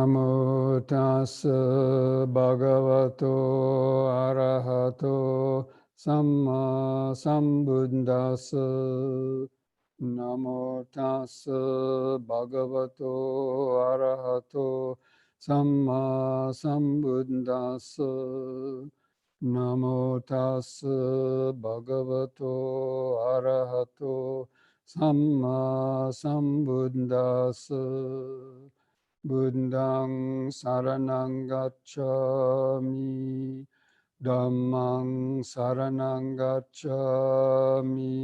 Namo tassa bhagavato arahato samma sambuddhassa. Namo tassa bhagavato arahato samma sambuddhassa. Namo tassa bhagavato arahato samma sambuddhassa. Buddhang saranang gacchami, Dhammang saranang gacchami,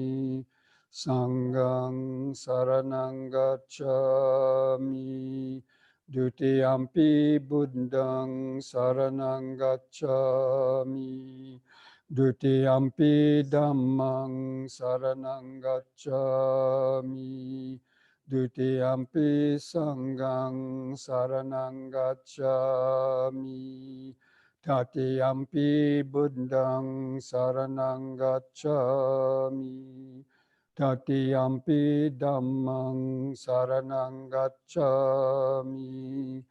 Sanghang saranang gacchami, Dutiyampi Buddhang saranang gacchami, Dutiyampi Dhammang saranang gacchami, Dutiyampi Sanghang saranang gacchami, Tatiyampi Buddhang saranang gacchami, Tatiyampi Dhammang saranang gacchami,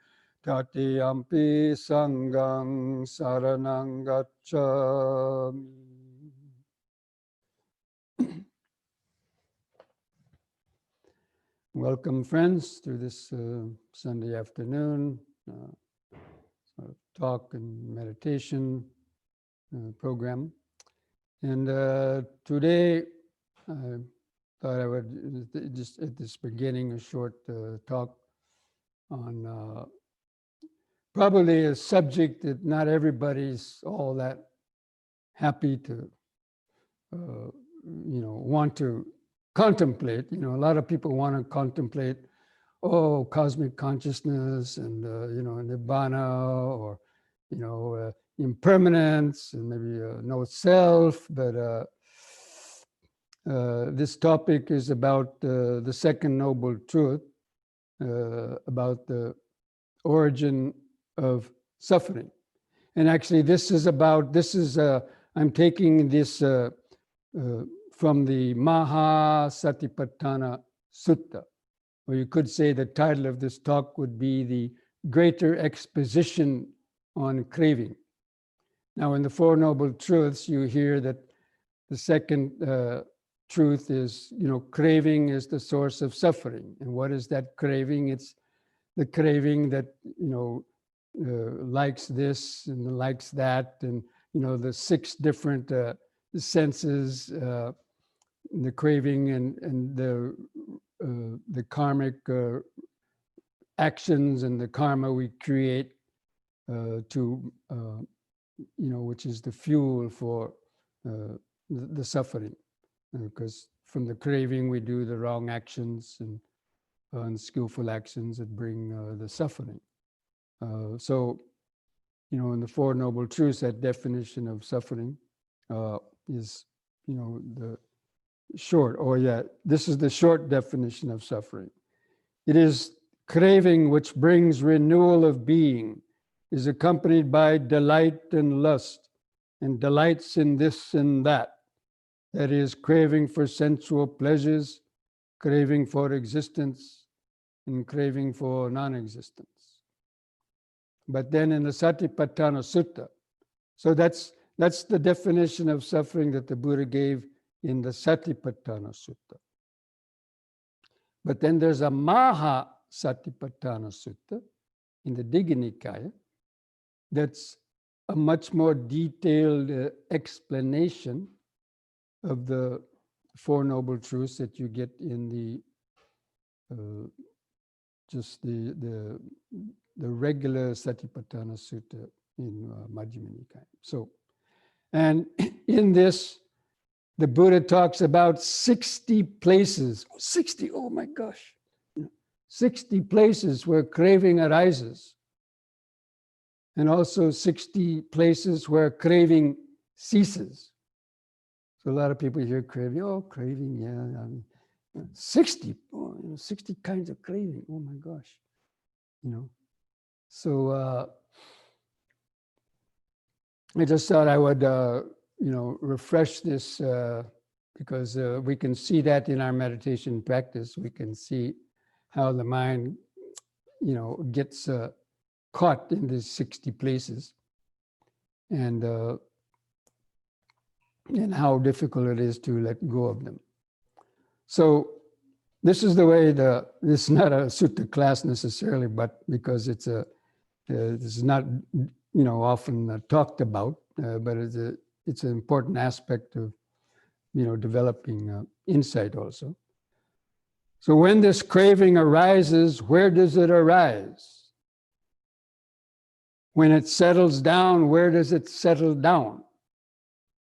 Tatiyampi Sanghang saranang gacchami. Welcome, friends, to this Sunday afternoon sort of talk and meditation program. And today, I thought I would just at this beginning a short talk on probably a subject that not everybody's all that happy to, want to contemplate. A lot of people want to contemplate, cosmic consciousness and, nirvana or, impermanence and maybe no self. But this topic is about the second noble truth, about the origin of suffering. And actually I'm taking this from the Mahasatipatthana Sutta, or you could say the title of this talk would be the Greater Exposition on Craving. Now, in the Four Noble Truths, you hear that the second truth is, craving is the source of suffering. And what is that craving? It's the craving that, likes this and likes that, and, the six different senses, the craving and the karmic actions and the karma we create to, which is the fuel for the suffering. Because from the craving we do the wrong actions and unskillful actions that bring the suffering. So, in the Four Noble Truths, that definition of suffering is, the short, this is the short definition of suffering. It is craving which brings renewal of being, is accompanied by delight and lust, and delights in this and that. That is, craving for sensual pleasures, craving for existence, and craving for non-existence. But then in the Satipatthana Sutta, so that's the definition of suffering that the Buddha gave in the Satipatthana Sutta. But then there's a Mahasatipatthana Sutta in the Digha Nikaya that's a much more detailed explanation of the Four Noble Truths that you get in the regular Satipatthana Sutta in Majjhima Nikaya. So, and in this, the Buddha talks about 60 places, 60 places where craving arises, and also 60 places where craving ceases. So a lot of people hear craving, craving, yeah. 60 kinds of craving, oh my gosh, So I just thought I would, refresh this because we can see that in our meditation practice. We can see how the mind, gets caught in these 60 places, and how difficult it is to let go of them. So this is the way this is not a sutta class necessarily, but because this is not often talked about, but it's an important aspect of developing insight also. So when this craving arises, where does it arise? When it settles down, where does it settle down?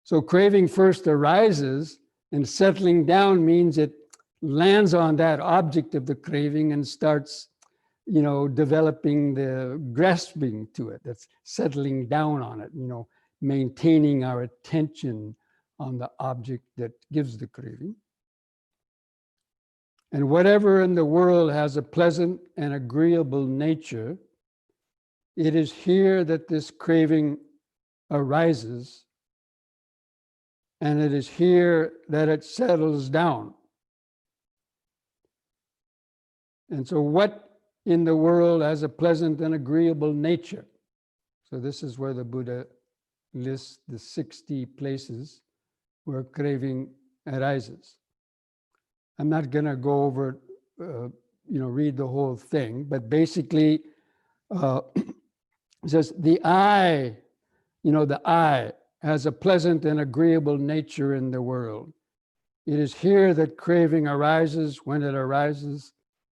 So craving first arises, and settling down means it lands on that object of the craving and starts, developing the grasping to it. That's settling down on it, maintaining our attention on the object that gives the craving. And whatever in the world has a pleasant and agreeable nature, it is here that this craving arises, and it is here that it settles down. And so what in the world has a pleasant and agreeable nature? So this is where the Buddha lists the 60 places where craving arises. I'm not going to go over, read the whole thing, but basically it says the eye, the eye has a pleasant and agreeable nature in the world. It is here that craving arises. When it arises,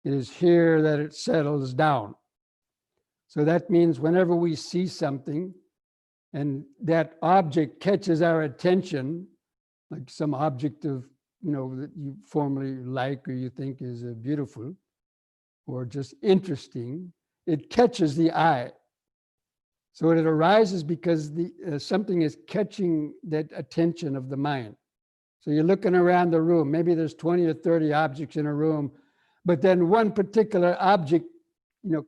it is here that it settles down. So that means whenever we see something and that object catches our attention, like some object of, that you formerly like or you think is beautiful or just interesting, it catches the eye. So it arises because something is catching that attention of the mind. So you're looking around the room, maybe there's 20 or 30 objects in a room, but then one particular object,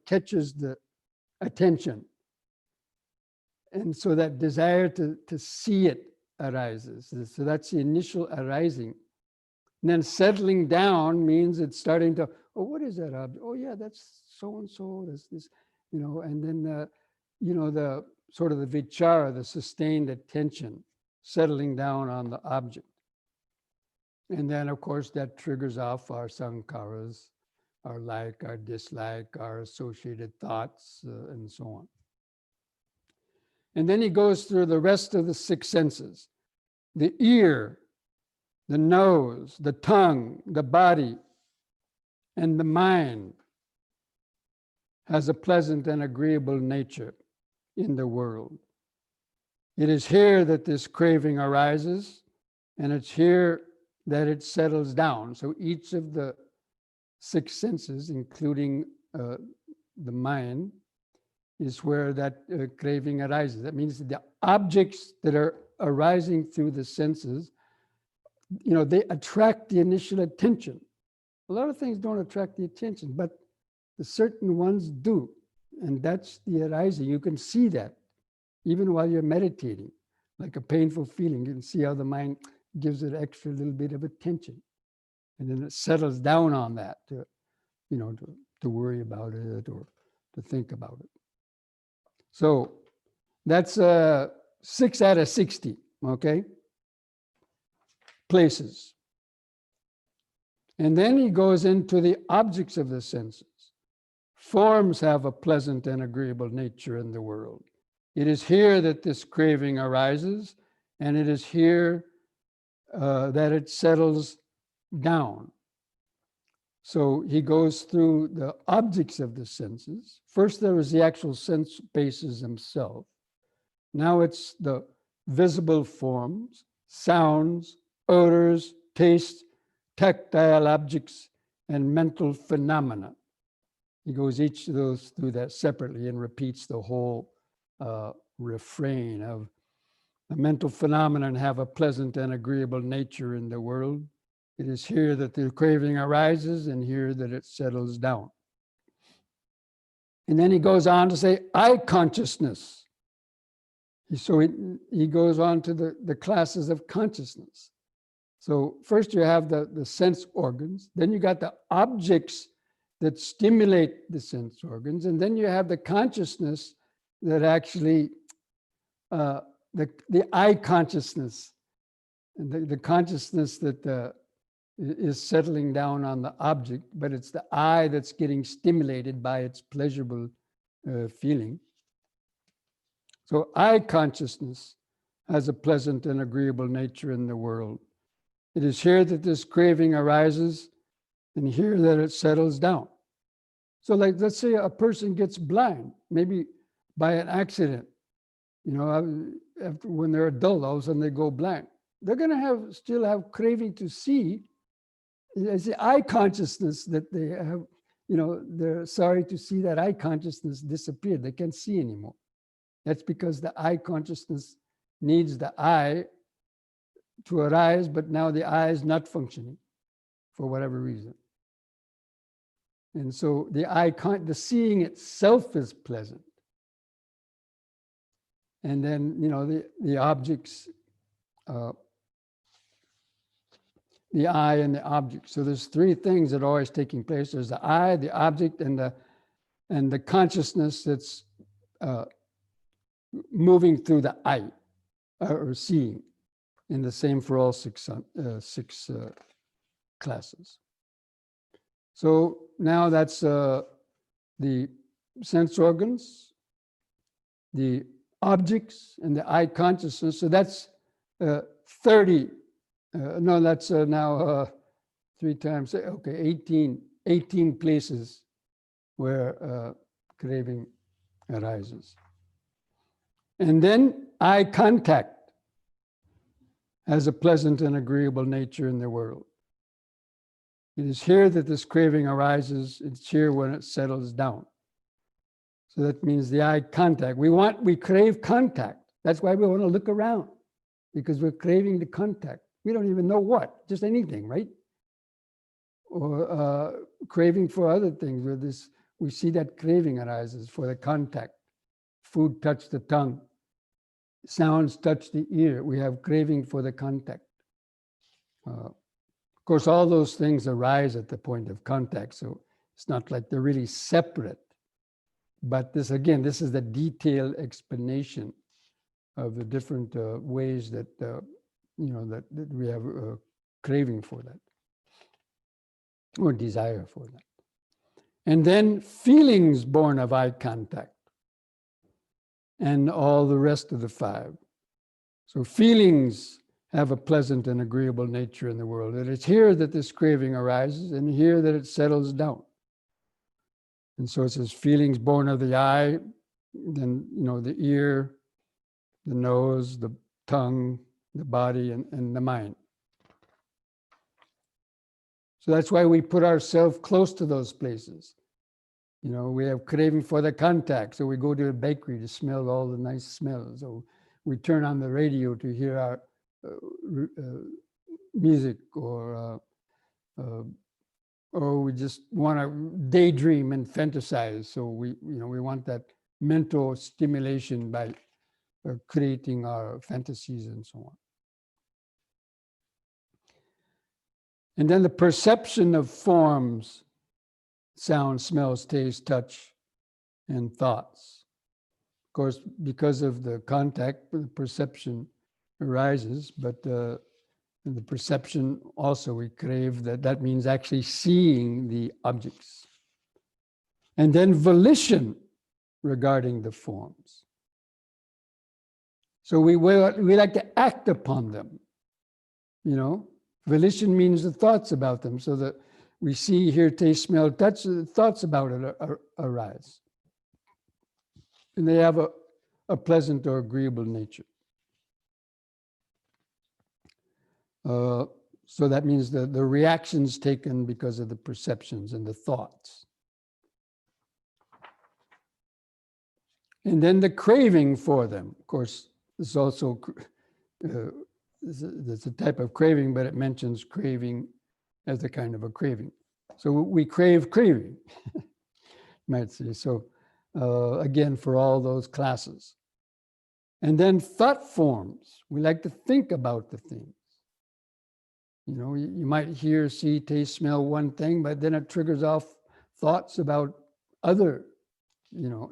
catches the attention. And so that desire to see it arises. So that's the initial arising. And then settling down means it's starting to, oh, what is that object? Oh yeah, that's so-and-so, that's this, and then the sort of the vichara, the sustained attention, settling down on the object. And then, of course, that triggers off our sankharas, our like, our dislike, our associated thoughts, and so on. And then he goes through the rest of the 6 senses. The ear, the nose, the tongue, the body, and the mind has a pleasant and agreeable nature in the world. It is here that this craving arises, and it's here that it settles down. So each of the 6 senses, including the mind, is where that craving arises. That means the objects that are arising through the senses, they attract the initial attention. A lot of things don't attract the attention, but the certain ones do. And that's the arising. You can see that even while you're meditating, like a painful feeling. You can see how the mind gives it extra little bit of attention. And then it settles down on that to worry about it or to think about it. So that's 6 out of 60, okay? Places. And then he goes into the objects of the senses. Forms have a pleasant and agreeable nature in the world. It is here that this craving arises, and it is here that it settles down. So he goes through the objects of the senses. First, there was the actual sense bases themselves. Now it's the visible forms, sounds, odors, taste, tactile objects, and mental phenomena. He goes each of those through that separately and repeats the whole refrain of the mental phenomena have a pleasant and agreeable nature in the world. It is here that the craving arises and here that it settles down. And then he goes on to say, I consciousness. So he goes on to the classes of consciousness. So first you have the sense organs, then you got the objects that stimulate the sense organs. And then you have the consciousness that actually, the I consciousness, and the consciousness that is settling down on the object, but it's the I that's getting stimulated by its pleasurable feeling. So I consciousness has a pleasant and agreeable nature in the world. It is here that this craving arises, and here that it settles down. So like, let's say a person gets blind, maybe by an accident, after, when they're adult, all of a sudden they go blind. They're going to still have craving to see. It's the eye consciousness that they have, they're sorry to see that eye consciousness disappeared. They can't see anymore. That's because the eye consciousness needs the eye to arise, but now the eye is not functioning for whatever reason. And so the seeing itself is pleasant. And then, the objects, the I and the object. So there's three things that are always taking place. There's the I, the object, and the consciousness that's moving through the I, or seeing. And the same for all six classes. So now that's the sense organs, the objects, and the I consciousness. So that's 30. No, that's now 3 times, okay, 18 places where craving arises. And then eye contact has a pleasant and agreeable nature in the world. It is here that this craving arises. It's here when it settles down. So that means the eye contact. We crave contact. That's why we want to look around, because we're craving the contact. We don't even know what, just anything, right? Or craving for other things. We see that craving arises for the contact. Food touch the tongue. Sounds touch the ear. We have craving for the contact. Of course, all those things arise at the point of contact, so it's not like they're really separate. But this is the detailed explanation of the different ways that that we have craving for that, or desire for that. And then feelings born of eye contact, and all the rest of the 5. So feelings have a pleasant and agreeable nature in the world. And it's here that this craving arises, and here that it settles down. And so it says feelings born of the eye, then the ear, the nose, the tongue, the body, and the mind. So that's why we put ourselves close to those places. We have craving for the contact, so we go to a bakery to smell all the nice smells. Or we turn on the radio to hear our music, or we just want to daydream and fantasize. So we want that mental stimulation by creating our fantasies and so on. And then the perception of forms, sound, smells, taste, touch, and thoughts. Of course, because of the contact, the perception arises, but the perception also we crave, that means actually seeing the objects. And then volition regarding the forms. So we like to act upon them, Volition means the thoughts about them, so that we see, hear, taste, smell, touch, the thoughts about it arise. And they have a pleasant or agreeable nature. So that means the reactions taken because of the perceptions and the thoughts. And then the craving for them. Of course, this is also it's a type of craving, but it mentions craving as a kind of a craving. So we crave craving, might say. So again, for all those classes. And then thought forms. We like to think about the things. You might hear, see, taste, smell one thing, but then it triggers off thoughts about other,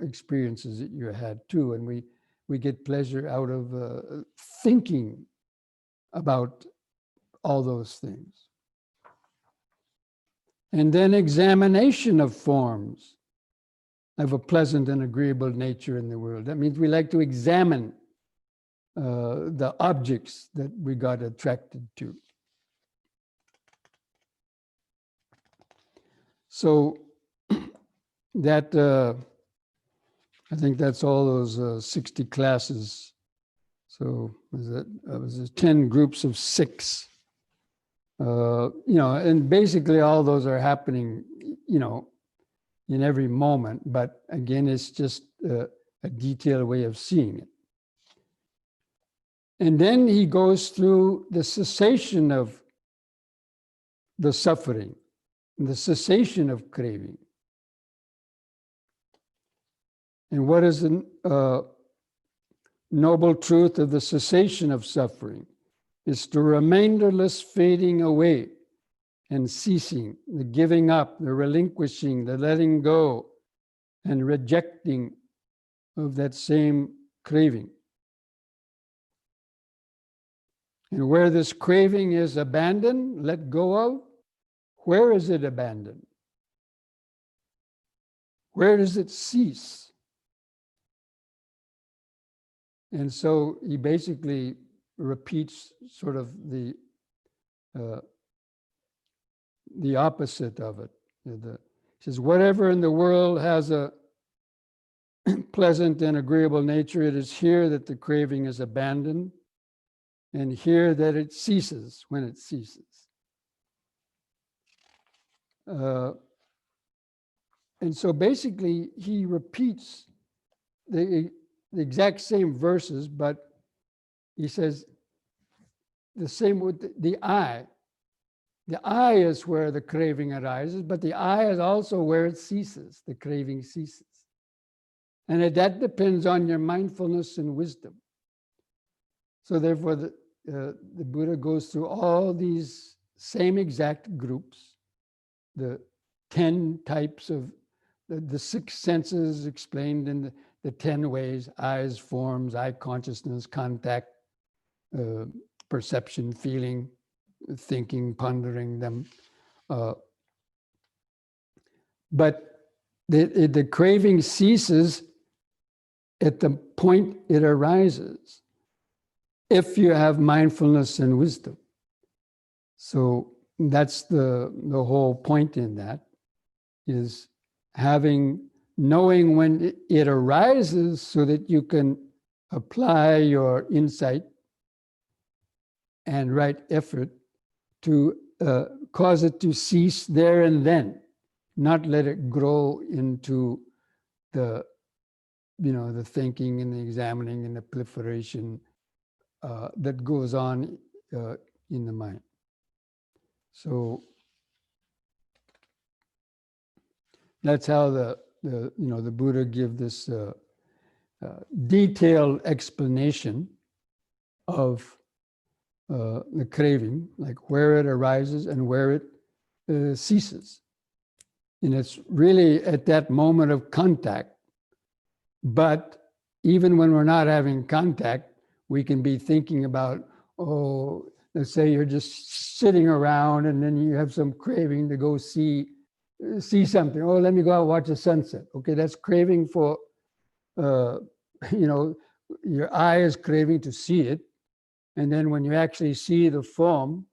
experiences that you had too. And we get pleasure out of thinking about all those things. And then examination of forms of a pleasant and agreeable nature in the world. That means we like to examine the objects that we got attracted to. So that, I think that's all those 60 classes. So was it 10 groups of 6. And basically all those are happening, in every moment. But again, it's just a detailed way of seeing it. And then he goes through the cessation of the suffering, the cessation of craving. And what is the noble truth of the cessation of suffering? It's the remainderless fading away and ceasing, the giving up, the relinquishing, the letting go, and rejecting of that same craving. And where this craving is abandoned, let go of, where is it abandoned? Where does it cease? And so he basically repeats sort of the opposite of it. He says, whatever in the world has a pleasant and agreeable nature, it is here that the craving is abandoned, and here that it ceases when it ceases. And so basically, he repeats the exact same verses, but he says the same with the I. The I is where the craving arises, but the I is also where it ceases, the craving ceases. And that depends on your mindfulness and wisdom. So therefore, the Buddha goes through all these same exact groups, the 10 types of, the 6 senses explained in the 10 ways: eyes, forms, eye consciousness, contact, perception, feeling, thinking, pondering them. But the craving ceases at the point it arises, if you have mindfulness and wisdom. So that's the whole point in that, is knowing when it arises so that you can apply your insight and right effort to cause it to cease there and then, not let it grow into the thinking and the examining and the proliferation that goes on in the mind. So that's how the Buddha give this detailed explanation of the craving, like where it arises and where it ceases. And it's really at that moment of contact. But even when we're not having contact, we can be thinking about, let's say you're just sitting around and then you have some craving to go see something. Oh, let me go out and watch the sunset. Okay, that's craving for, your eye is craving to see it. And then when you actually see the form,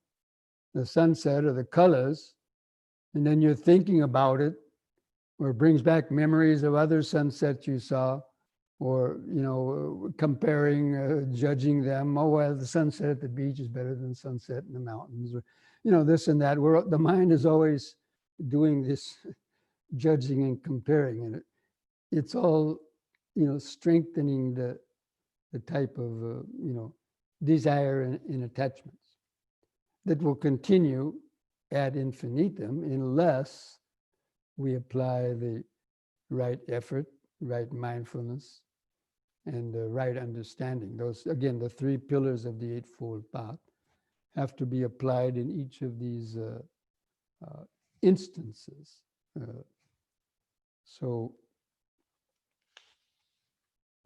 the sunset or the colors, and then you're thinking about it, or it brings back memories of other sunsets you saw, or, comparing, judging them. Oh, well, the sunset at the beach is better than sunset in the mountains, or, this and that. The mind is always doing this judging and comparing, and it's all, strengthening the type of, desire and attachments that will continue ad infinitum unless we apply the right effort, right mindfulness, and the right understanding. Those, again, the 3 pillars of the Eightfold Path have to be applied in each of these instances. So,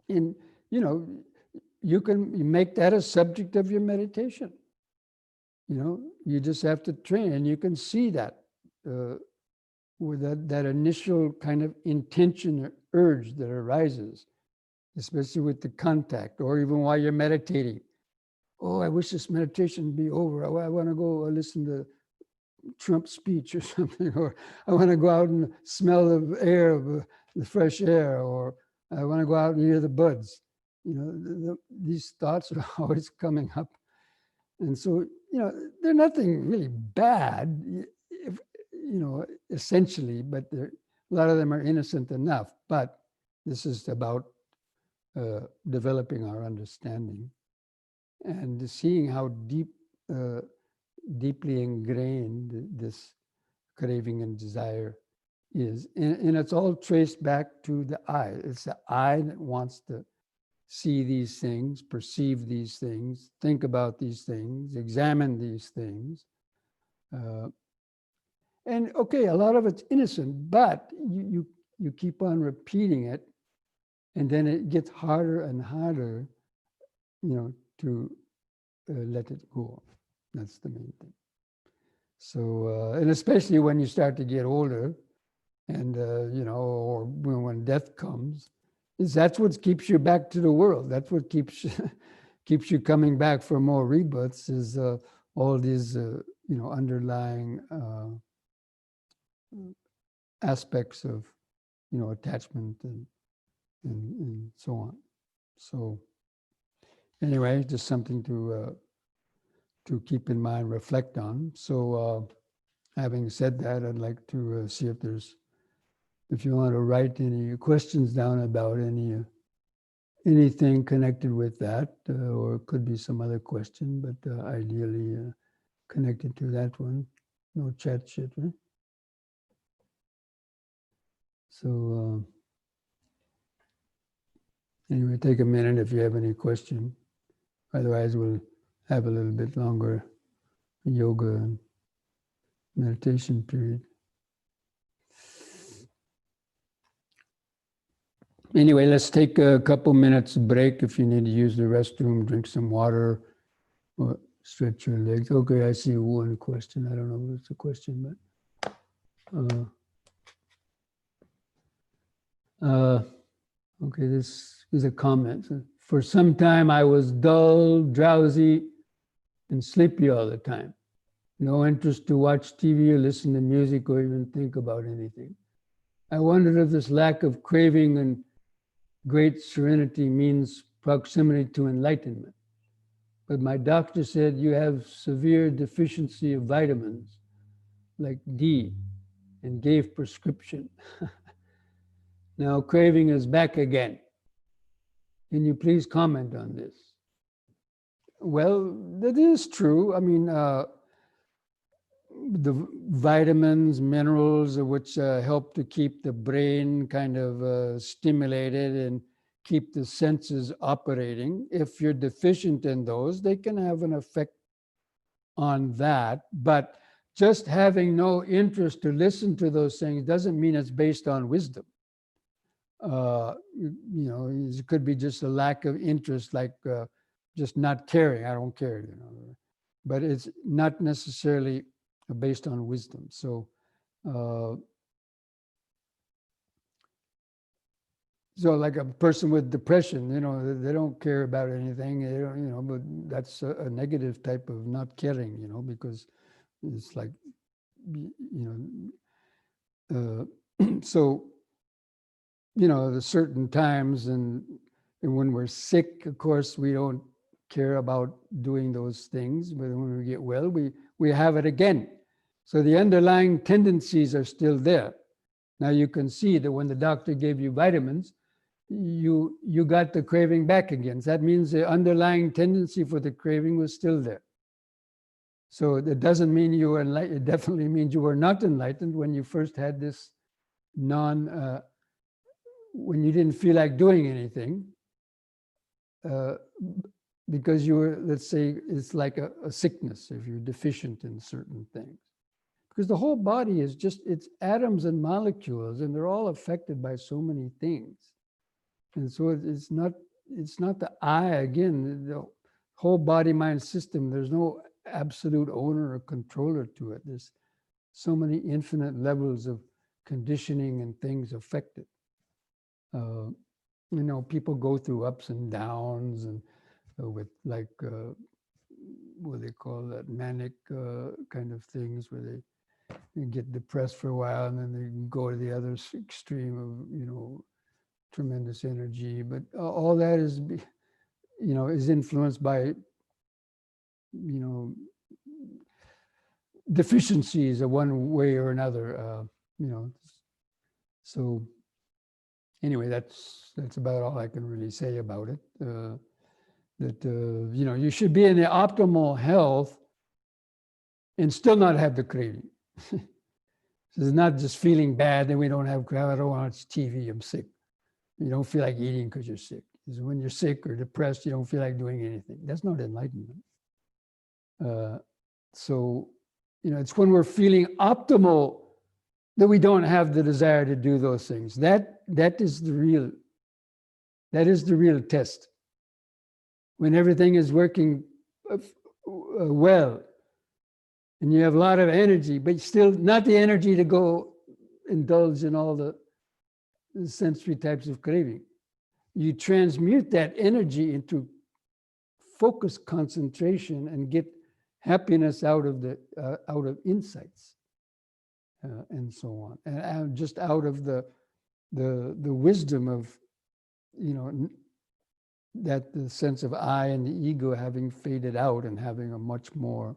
and you can make that a subject of your meditation. You just have to train, and you can see that with that initial kind of intention or urge that arises, especially with the contact, or even while you're meditating. Oh, I wish this meditation would be over. I want to go listen to Trump's speech or something, or I want to go out and smell the air of the fresh air, or I want to go out and hear the birds. These thoughts are always coming up. And so, they're nothing really bad, essentially, but a lot of them are innocent enough. But this is about developing our understanding and seeing how deeply ingrained this craving and desire is. And it's all traced back to the I. It's the I that wants to see these things, perceive these things, think about these things, examine these things. And okay, a lot of it's innocent, but you keep on repeating it, and then it gets harder and harder, to let it go. That's the main thing. So, and especially when you start to get older, and or when death comes, that's what keeps you back to the world. That's what keeps you coming back for more rebirths. Is all these underlying aspects of attachment and so on. So anyway, just something to keep in mind, reflect on. So having said that, I'd like to see if you want to write any questions down about anything connected with that, or it could be some other question, but ideally connected to that one. No chat shit, right? So anyway, take a minute if you have any question. Otherwise, we'll have a little bit longer yoga and meditation period. Anyway, let's take a couple minutes break. If you need to use the restroom, drink some water, or stretch your legs. Okay, I see one question. I don't know if it's a question, but okay, this is a comment. For some time, I was dull, drowsy, and sleepy all the time. No interest to watch TV or listen to music or even think about anything. I wondered if this lack of craving and great serenity means proximity to enlightenment. But my doctor said you have severe deficiency of vitamins like D and gave prescription. Now craving is back again. Can you please comment on this? Well, that is true. I mean, the vitamins, minerals, which help to keep the brain kind of stimulated and keep the senses operating. If you're deficient in those, they can have an effect on that. But just having no interest to listen to those things doesn't mean it's based on wisdom. It could be just a lack of interest, like just not caring. I don't care, but it's not necessarily based on wisdom. So, so like a person with depression, they don't care about anything. They don't, but that's a negative type of not caring, because it's like, so. There's certain times and when we're sick, of course, we don't care about doing those things. But when we get well, we have it again. So the underlying tendencies are still there. Now you can see that when the doctor gave you vitamins, you got the craving back again. So that means the underlying tendency for the craving was still there. So it doesn't mean you were enlightened. It definitely means you were not enlightened when you first had this when you didn't feel like doing anything, because you were, let's say, it's like a sickness if you're deficient in certain things. because the whole body is just, it's atoms and molecules, and they're all affected by so many things. And so it's not the I, again, the whole body mind system, there's no absolute owner or controller to it. There's so many infinite levels of conditioning and things affected. You know, people go through ups and downs, and with like, what they call that, manic kind of things, where they get depressed for a while and then they go to the other extreme of, you know, tremendous energy. But all that is, you know, is influenced by, you know, deficiencies of one way or another, you know. So anyway, that's about all I can really say about it. You know, you should be in the optimal health and still not have the craving. So it's not just feeling bad that we don't have, I don't watch TV, I'm sick. You don't feel like eating because you're sick. It's when you're sick or depressed, you don't feel like doing anything. That's not enlightenment. So, you know, it's when we're feeling optimal that we don't have the desire to do those things. That is the real test. When everything is working well, and you have a lot of energy, but still not the energy to go indulge in all the sensory types of craving. You transmute that energy into focused concentration and get happiness out of insights, and so on, and just out of the wisdom of, you know, that the sense of I and the ego having faded out and having a much more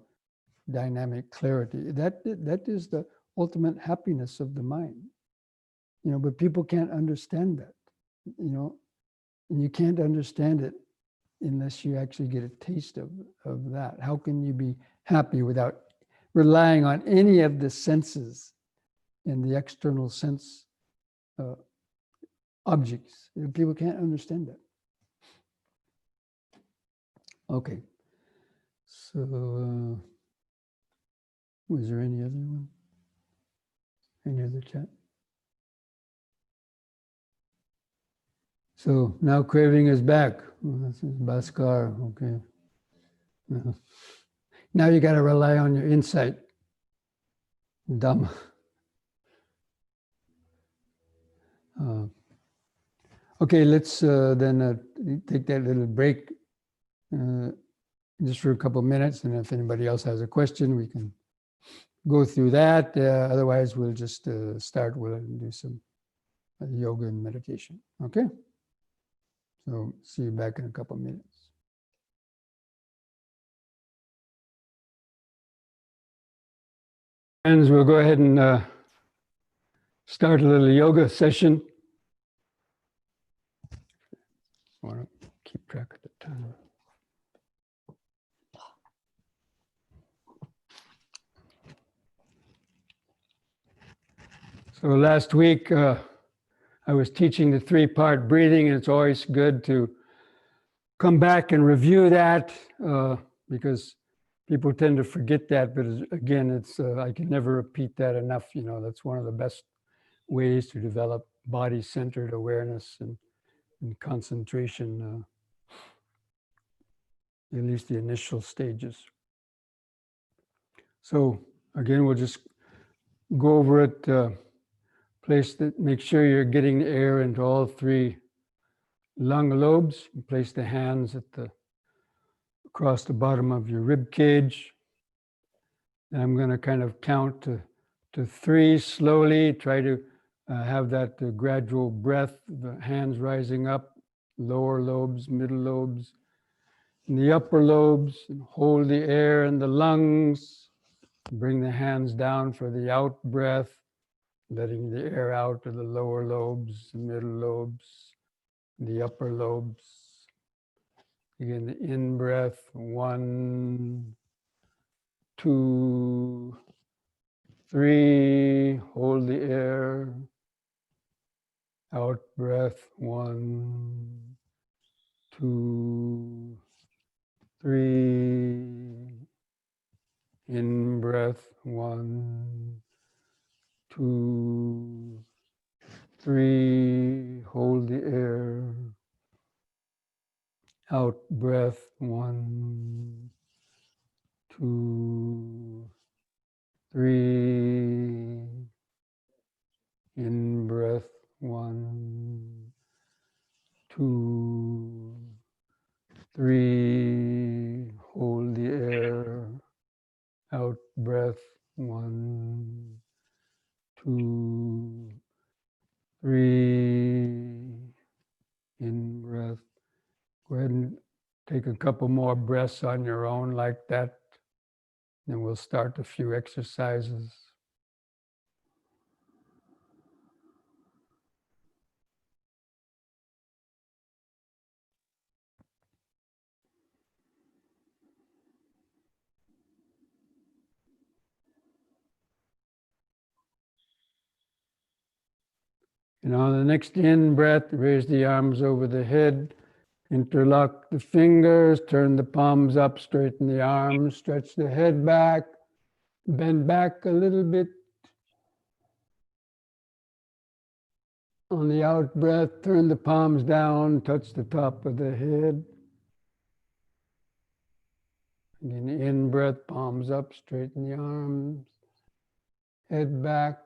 dynamic clarity. That is the ultimate happiness of the mind, you know. But people can't understand that, you know, and you can't understand it unless you actually get a taste of that. How can you be happy without relying on any of the senses and the external sense objects? People can't understand that. Okay, so was there any other one? Any other chat? So now craving is back. This is Bhaskar, okay. Now you got to rely on your insight, Dhamma. Okay, let's then take that little break just for a couple of minutes, and if anybody else has a question, we can go through that. Otherwise, we'll just start. We'll do some yoga and meditation. Okay? So see you back in a couple of minutes. Friends, we'll go ahead and start a little yoga session. I want to keep track of the time. So last week, I was teaching the 3-part breathing, and it's always good to come back and review that because people tend to forget that. But again, it's I can never repeat that enough. You know, that's one of the best ways to develop body-centered awareness and concentration, at least the initial stages. So again, we'll just go over it. Make sure you're getting the air into all 3 lung lobes. You place the hands across the bottom of your rib cage. And I'm going to kind of count to 3 slowly. Try to have that gradual breath, the hands rising up, lower lobes, middle lobes, and the upper lobes, and hold the air in the lungs. Bring the hands down for the out breath, letting the air out to the lower lobes, the middle lobes, the upper lobes. Again, the in breath, 1, 2, 3. Hold the air. Out breath, 1, 2, 3. In breath, 1, 2, 3, hold the air. Out breath, 1, 2, 3. In breath, 1, 2, 3. Hold the air. Out breath, 1, 2, 3. In breath. Go ahead and take a couple more breaths on your own like that. Then we'll start a few exercises. And on the next in breath, raise the arms over the head, interlock the fingers, turn the palms up, straighten the arms, stretch the head back, bend back a little bit. On the out breath, turn the palms down, touch the top of the head. Again, in breath, palms up, straighten the arms, head back.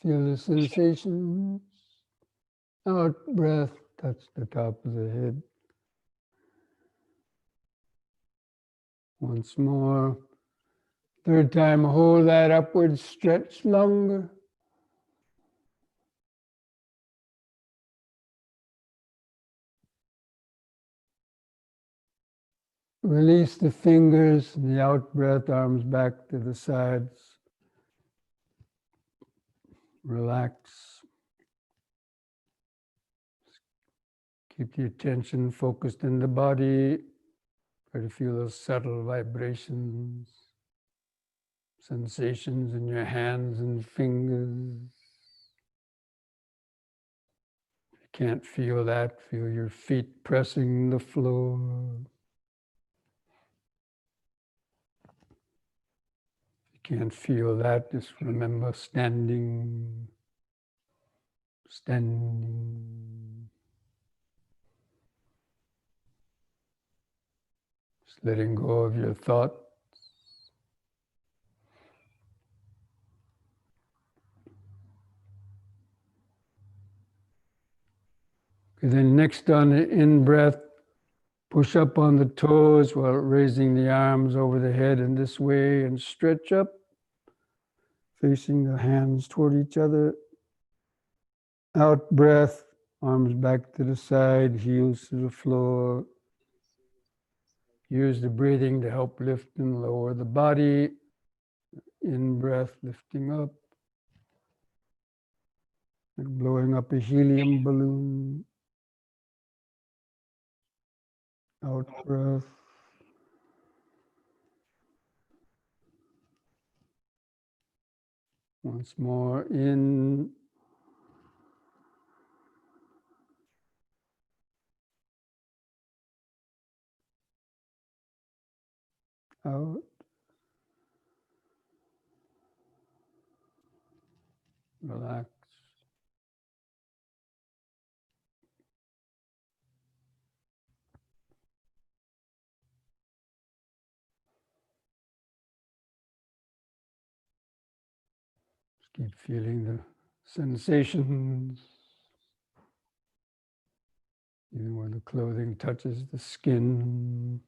Feel the sensations. Out breath, touch the top of the head. Once more. Third time, hold that upward stretch longer. Release the fingers, the out breath, arms back to the sides. Relax. Keep the attention focused in the body. Try to feel those subtle vibrations, sensations in your hands and fingers. If you can't feel that, feel your feet pressing the floor. If you can't feel that, just remember standing, standing. Just letting go of your thoughts. Okay, then next on the in-breath, push up on the toes while raising the arms over the head in this way and stretch up, facing the hands toward each other. Out breath, arms back to the side, heels to the floor. Use the breathing to help lift and lower the body. In breath, lifting up, like blowing up a helium balloon. Out breath. Once more, in. Out. Relax. Just keep feeling the sensations, even where the clothing touches the skin.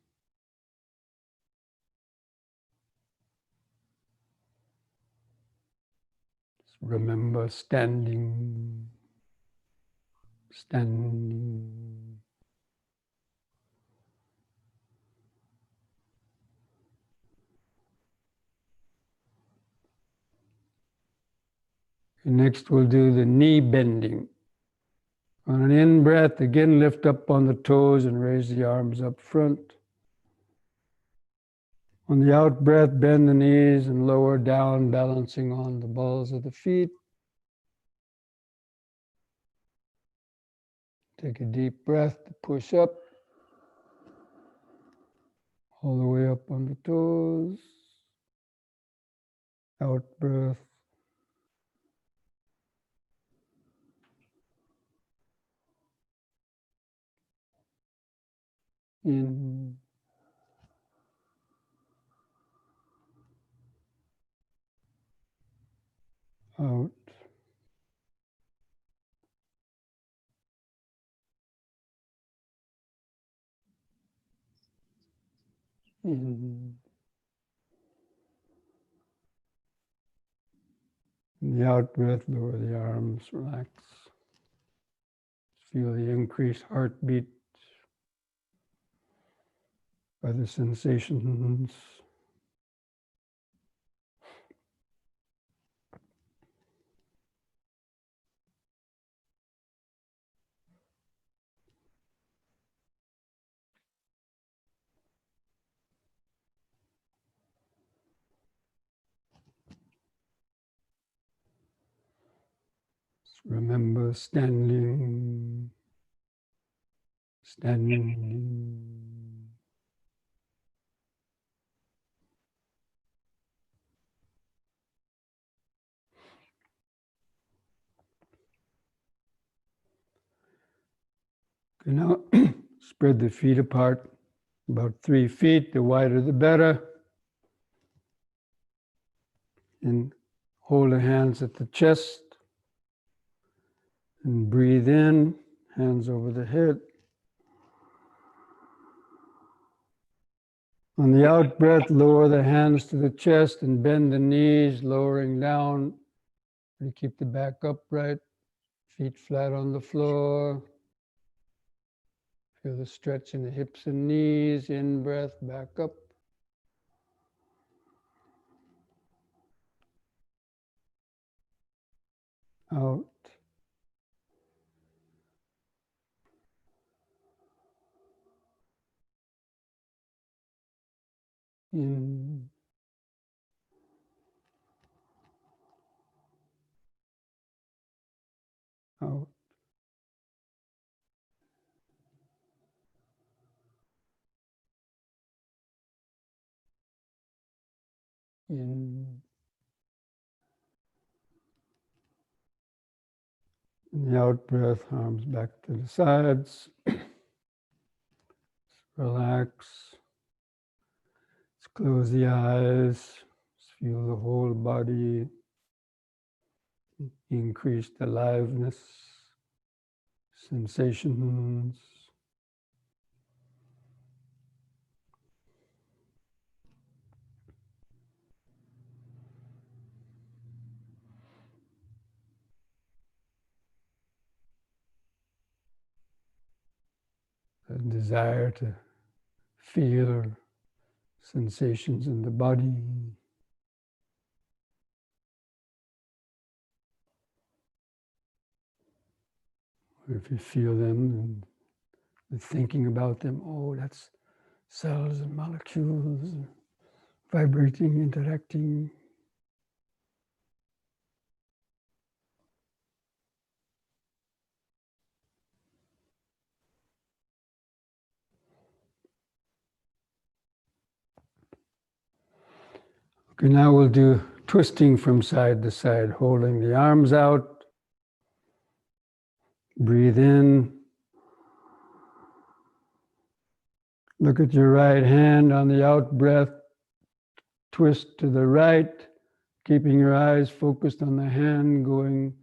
Just remember standing, standing. And next we'll do the knee bending. On an in-breath, again lift up on the toes and raise the arms up front. On the out-breath, bend the knees and lower down, balancing on the balls of the feet. Take a deep breath to push up, all the way up on the toes. out breath. In, out, in. In the out breath, lower the arms, relax. Feel the increased heartbeat by the sensations. Remember standing. Okay, now spread the feet apart, about 3 feet, the wider the better. And hold the hands at the chest. And breathe in, hands over the head. On the out breath, lower the hands to the chest and bend the knees, lowering down. You keep the back upright, feet flat on the floor. Feel the stretch in the hips and knees. In breath, back up. Out. In. Out. In. In the out breath, arms back to the sides. Relax. Let's close the eyes. Just feel the whole body. Increased aliveness. Sensations. A desire to feel sensations in the body. Or if you feel them and thinking about them, oh, that's cells and molecules vibrating, interacting. Okay, now we'll do twisting from side to side, holding the arms out. Breathe in. Look at your right hand on the out breath. Twist to the right, keeping your eyes focused on the hand going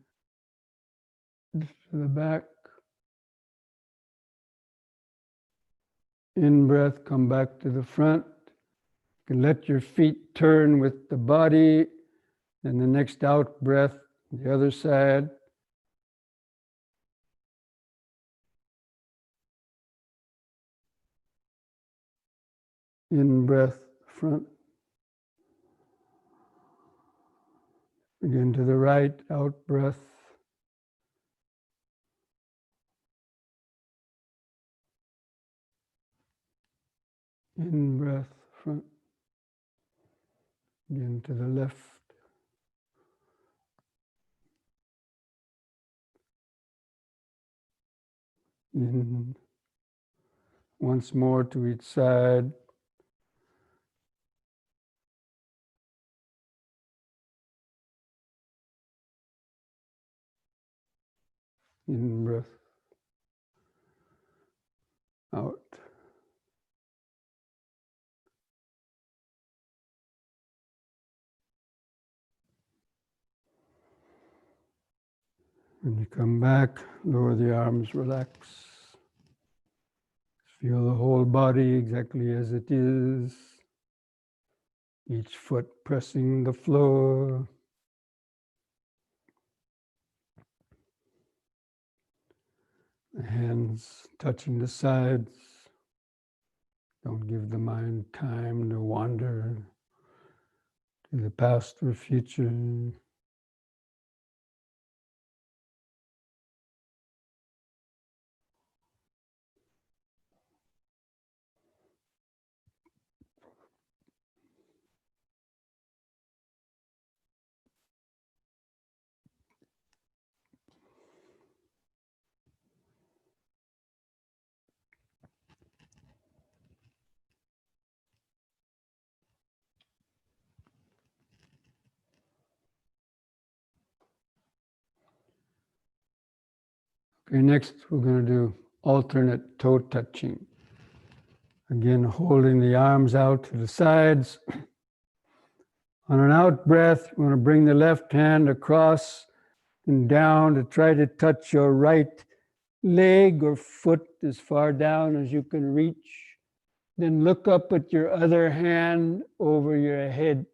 to the back. In breath, come back to the front. You can let your feet turn with the body. And the next out breath, the other side. In breath, front. Again to the right, out breath. In breath, front. Again to the left. In. Once more to each side. In breath. Out. When you come back, lower the arms, relax. Feel the whole body exactly as it is. Each foot pressing the floor. The hands touching the sides. Don't give the mind time to wander to the past or future. Okay, next we're going to do alternate toe touching. Again, holding the arms out to the sides. On an out breath, you want to bring the left hand across and down to try to touch your right leg or foot as far down as you can reach. Then look up at your other hand over your head.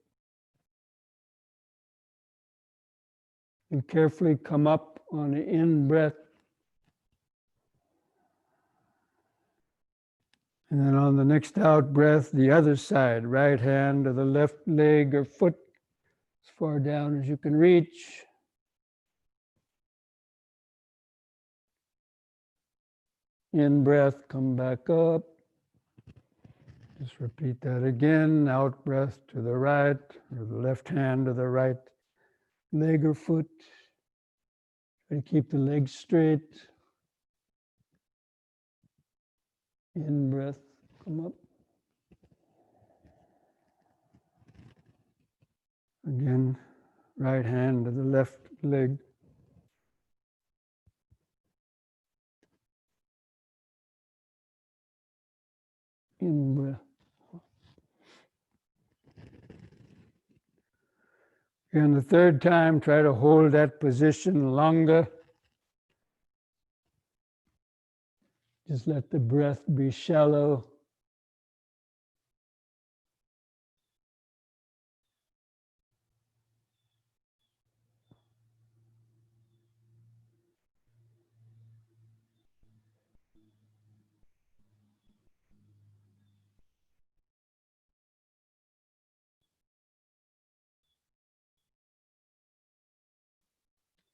And carefully come up on the in breath. And then on the next out breath, the other side, right hand to the left leg or foot, as far down as you can reach. In breath, come back up. Just repeat that again. Out breath to the right, or the left hand to the right leg or foot. Try to keep the legs straight. In breath, come up. Again, right hand to the left leg. In breath. And the third time, try to hold that position longer. Just let the breath be shallow.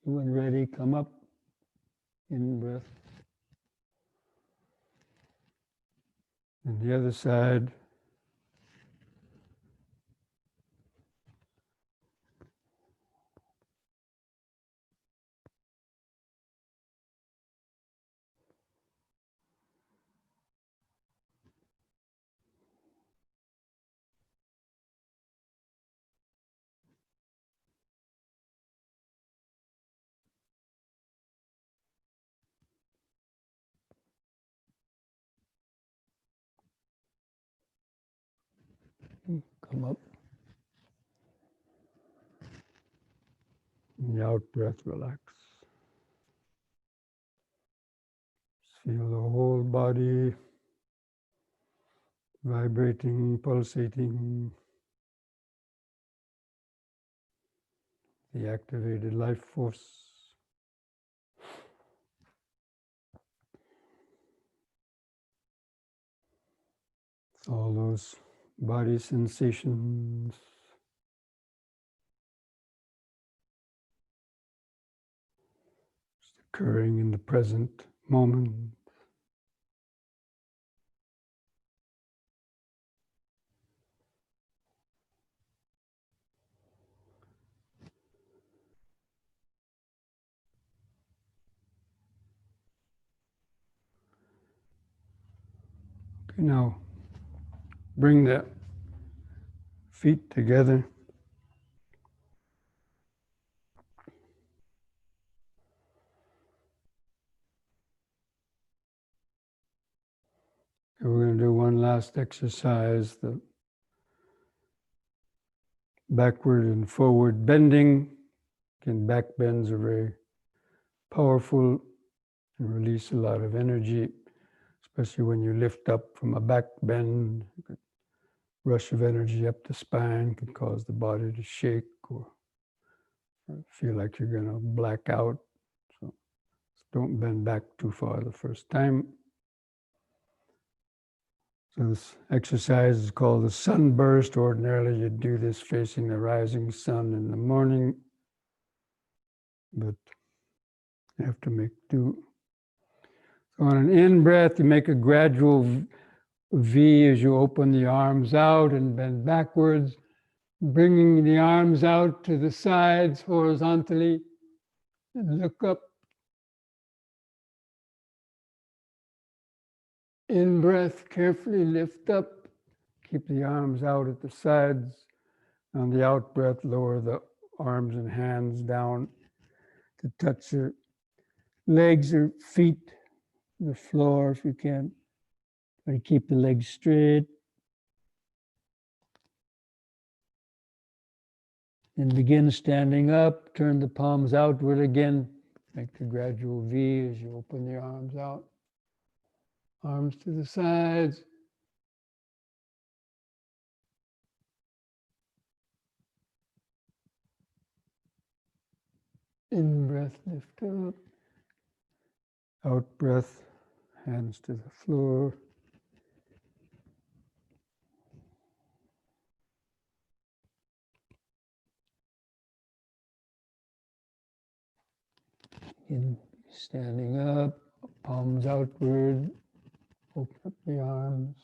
When ready, come up. In breath. And the other side. Come up. And the out breath, relax. Feel the whole body vibrating, pulsating. The activated life force. All those body sensations. Just occurring in the present moment. Okay, now bring the feet together. We're going to do one last exercise, the backward and forward bending. Again, back bends are very powerful and release a lot of energy, especially when you lift up from a back bend. Rush of energy up the spine can cause the body to shake or feel like you're going to black out. So don't bend back too far the first time. So this exercise is called the sunburst. Ordinarily, you do this facing the rising sun in the morning, but you have to make do. So on an in-breath, you make a gradual V as you open the arms out and bend backwards, bringing the arms out to the sides horizontally, and look up. In-breath, carefully lift up. Keep the arms out at the sides. On the out-breath, lower the arms and hands down to touch your legs or feet, the floor if you can. Try to keep the legs straight. And begin standing up. Turn the palms outward again. Make the gradual V as you open the arms out. Arms to the sides. In breath, lift up. Out breath, hands to the floor. In standing up, palms outward. Open up the arms.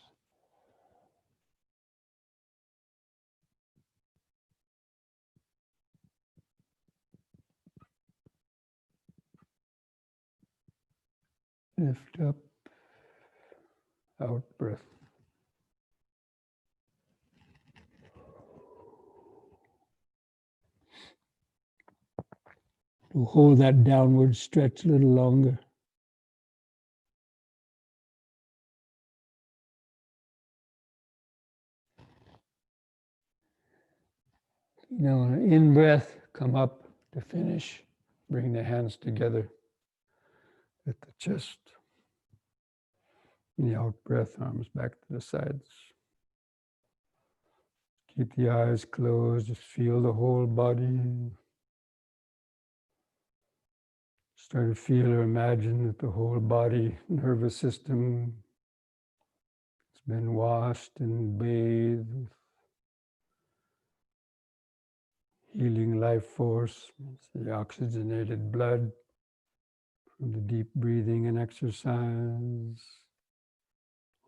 Lift up, out breath. We'll hold that downward stretch a little longer. You know, in breath, come up to finish. Bring the hands together at the chest. In the out breath, arms back to the sides. Keep the eyes closed, just feel the whole body. Start to feel or imagine that the whole body, nervous system, has been washed and bathed with healing life force. It's the oxygenated blood from the deep breathing and exercise.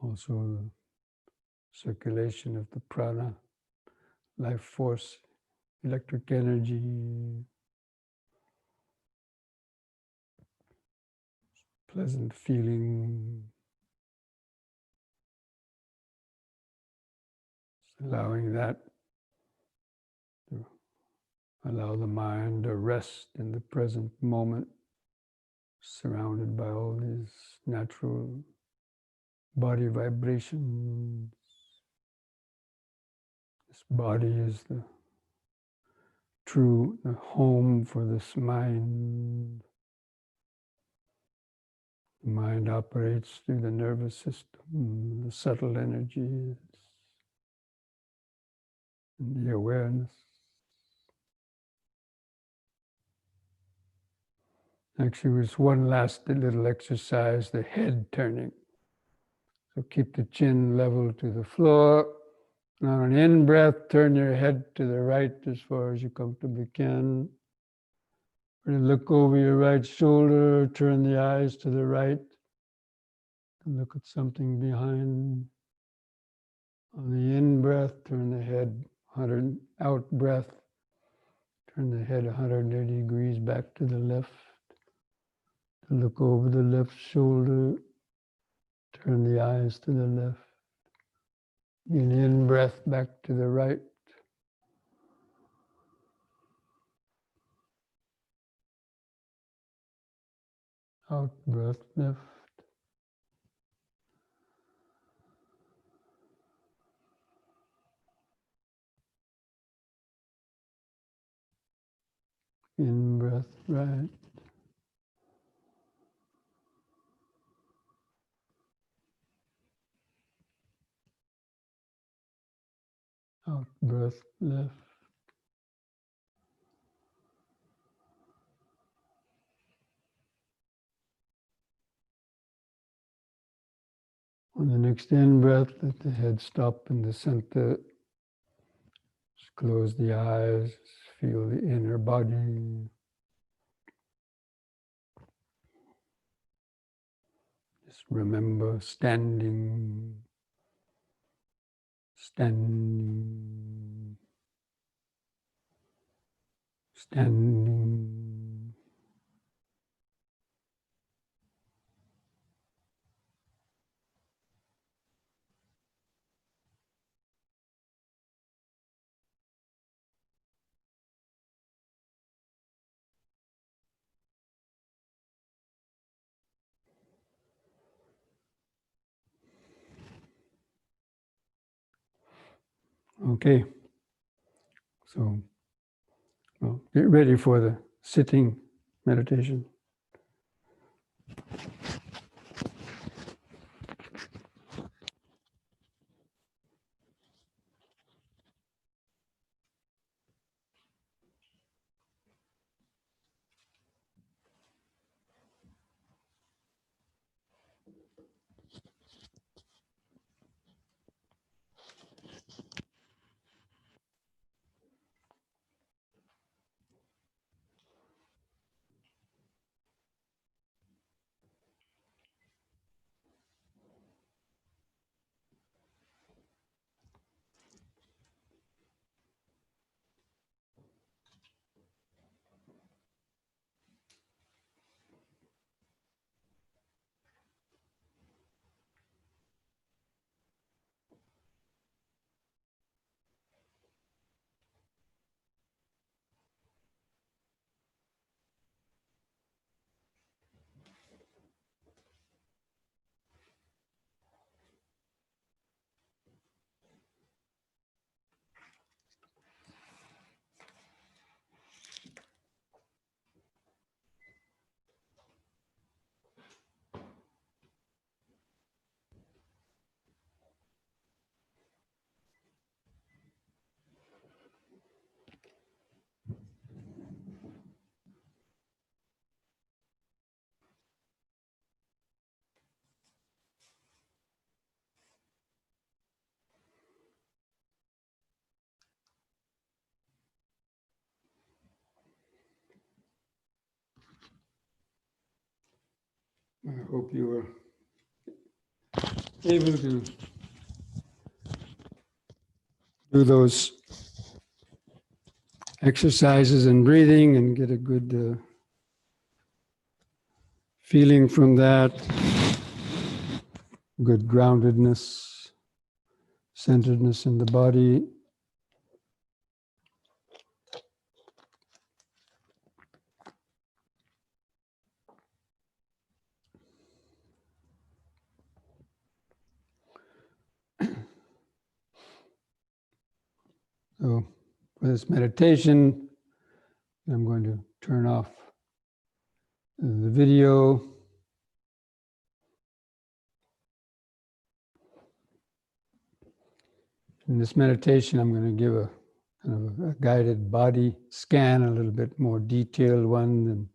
Also the circulation of the prana, life force, electric energy. Pleasant feeling. Just allowing that to allow the mind to rest in the present moment, surrounded by all these natural body vibrations. This body is the true home for this mind. The mind operates through the nervous system, the subtle energies, and the awareness. Actually, there's one last little exercise, the head turning. So keep the chin level to the floor. And on an in-breath, turn your head to the right as far as you comfortably can. Look over your right shoulder, turn the eyes to the right, and look at something behind. On the in-breath, turn the head 100, out-breath, turn the head 180 degrees back to the left. Look over the left shoulder, turn the eyes to the left. In-breath back to the right. Out-breath left. In breath, right. Out breath, left. On the next in breath, let the head stop in the center. Just close the eyes, feel the inner body. Just remember standing, standing, standing. Okay, so well, get ready for the sitting meditation. I hope you were able to do those exercises and breathing and get a good feeling from that, good groundedness, centeredness in the body. So for this meditation, I'm going to turn off the video. In this meditation, I'm going to give a kind of a guided body scan, a little bit more detailed one than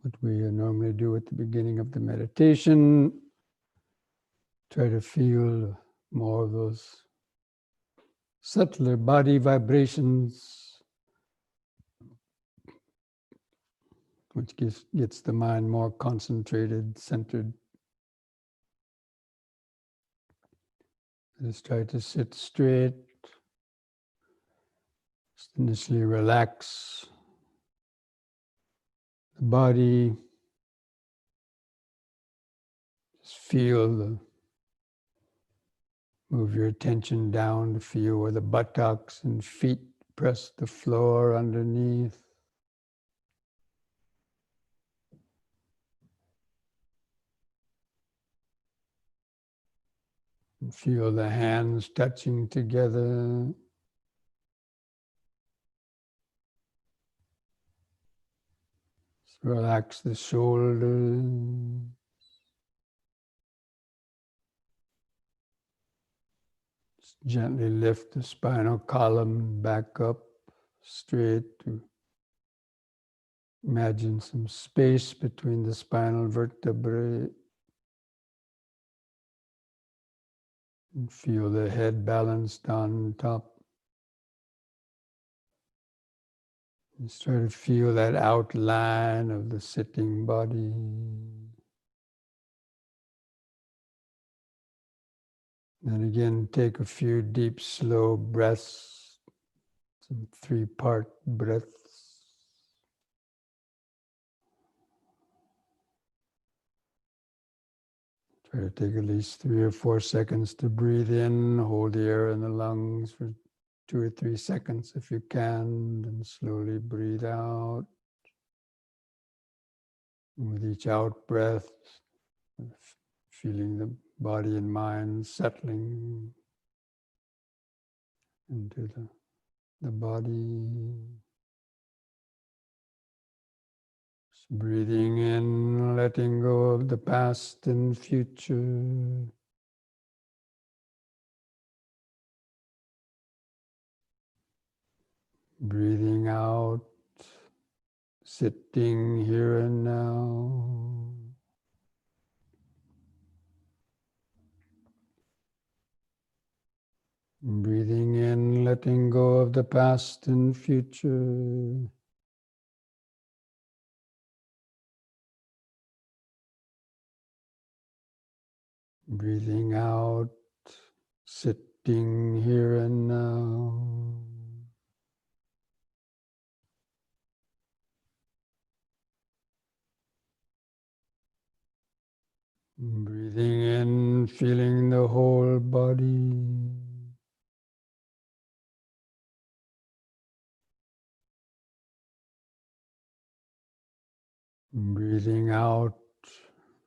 what we normally do at the beginning of the meditation. Try to feel more of those subtler body vibrations, which gets the mind more concentrated, centered. Just try to sit straight. Just initially relax the body. Just move your attention down to feel where the buttocks and feet press the floor underneath. And feel the hands touching together. Relax the shoulders. Just gently lift the spinal column back up straight to imagine some space between the spinal vertebrae. And feel the head balanced on top. Just try to feel that outline of the sitting body. And again, take a few deep, slow breaths, some 3-part breaths. Try to take at least 3 or 4 seconds to breathe in, hold the air in the lungs for 2 or 3 seconds if you can, and slowly breathe out. And with each out breath, feeling the body and mind settling into the body. Just breathing in, letting go of the past and future. Breathing out, sitting here and now. Breathing in, letting go of the past and future. Breathing out, sitting here and now. Breathing in, feeling the whole body. Breathing out,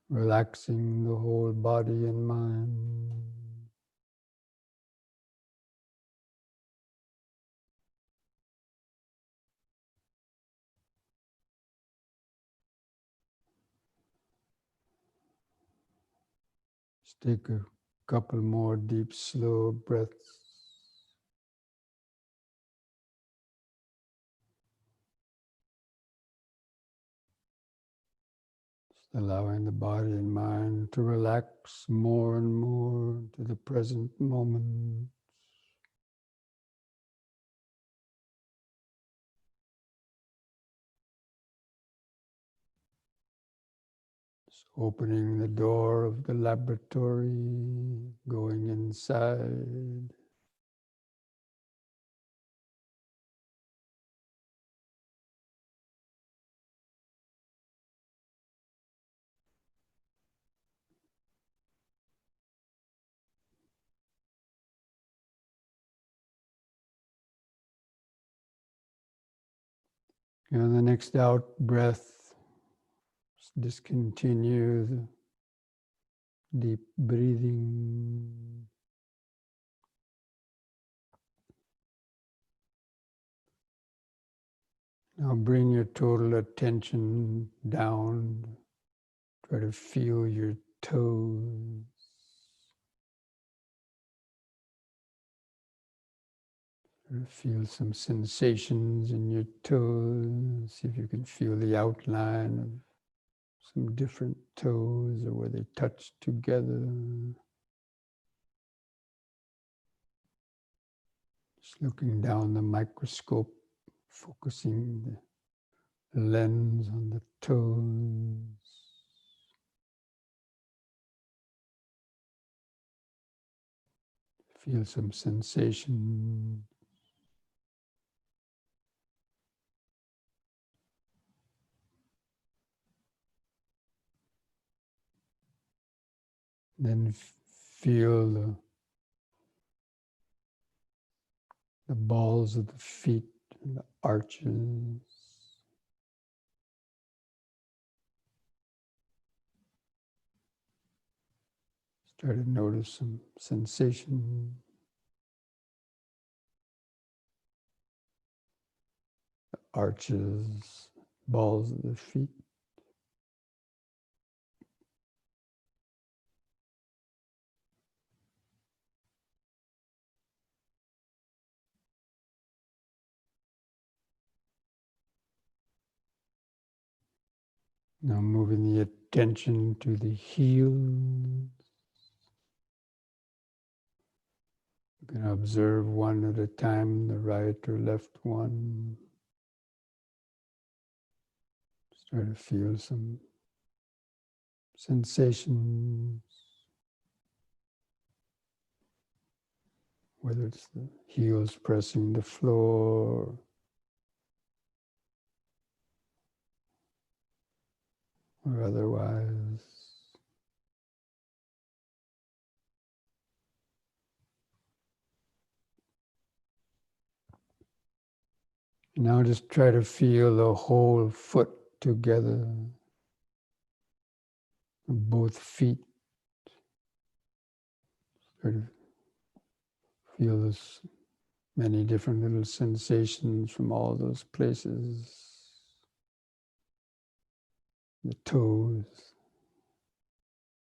relaxing the whole body and mind. Just take a couple more deep, slow breaths. Just allowing the body and mind to relax more and more to the present moment. Just opening the door of the laboratory, going inside. And the next out breath, discontinue the deep breathing. Now bring your total attention down. Try to feel your toes. Try to feel some sensations in your toes. See if you can feel the outline of some different toes or where they touch together. Just looking down the microscope, focusing the lens on the toes. Feel some sensation. Then feel the balls of the feet and the arches. Try to notice some sensation. The arches, balls of the feet. Now moving the attention to the heels. You can observe one at a time, the right or left one. Start to feel some sensations, whether it's the heels pressing the floor, or otherwise. Now just try to feel the whole foot together, both feet. Try to feel this many different little sensations from all those places. The toes,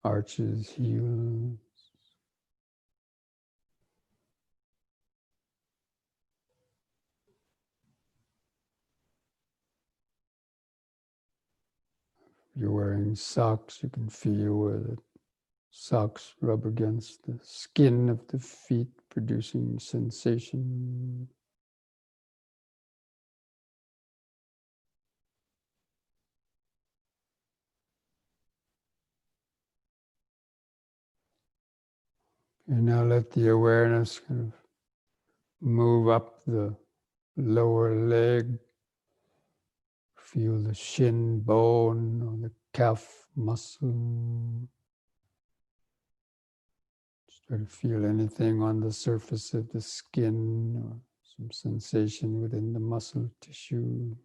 arches, heels. If you're wearing socks, you can feel where the socks rub against the skin of the feet, producing sensation. And now let the awareness kind of move up the lower leg. Feel the shin bone or the calf muscle. Try to feel anything on the surface of the skin or some sensation within the muscle tissue.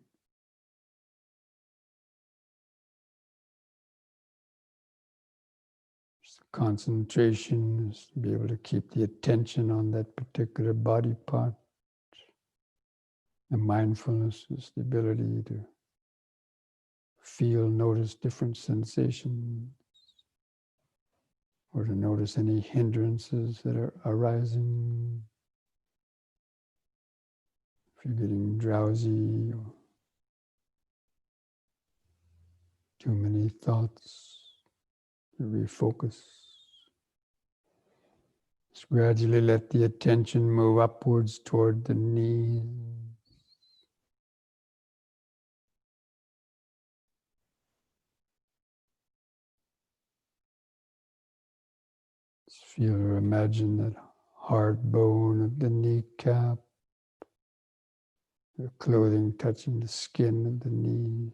Just concentration is to be able to keep the attention on that particular body part. And mindfulness is the ability to feel, notice different sensations, or to notice any hindrances that are arising. If you're getting drowsy or too many thoughts, refocus. Just gradually let the attention move upwards toward the knees. Just feel or imagine that hard bone of the kneecap, the clothing touching the skin of the knees,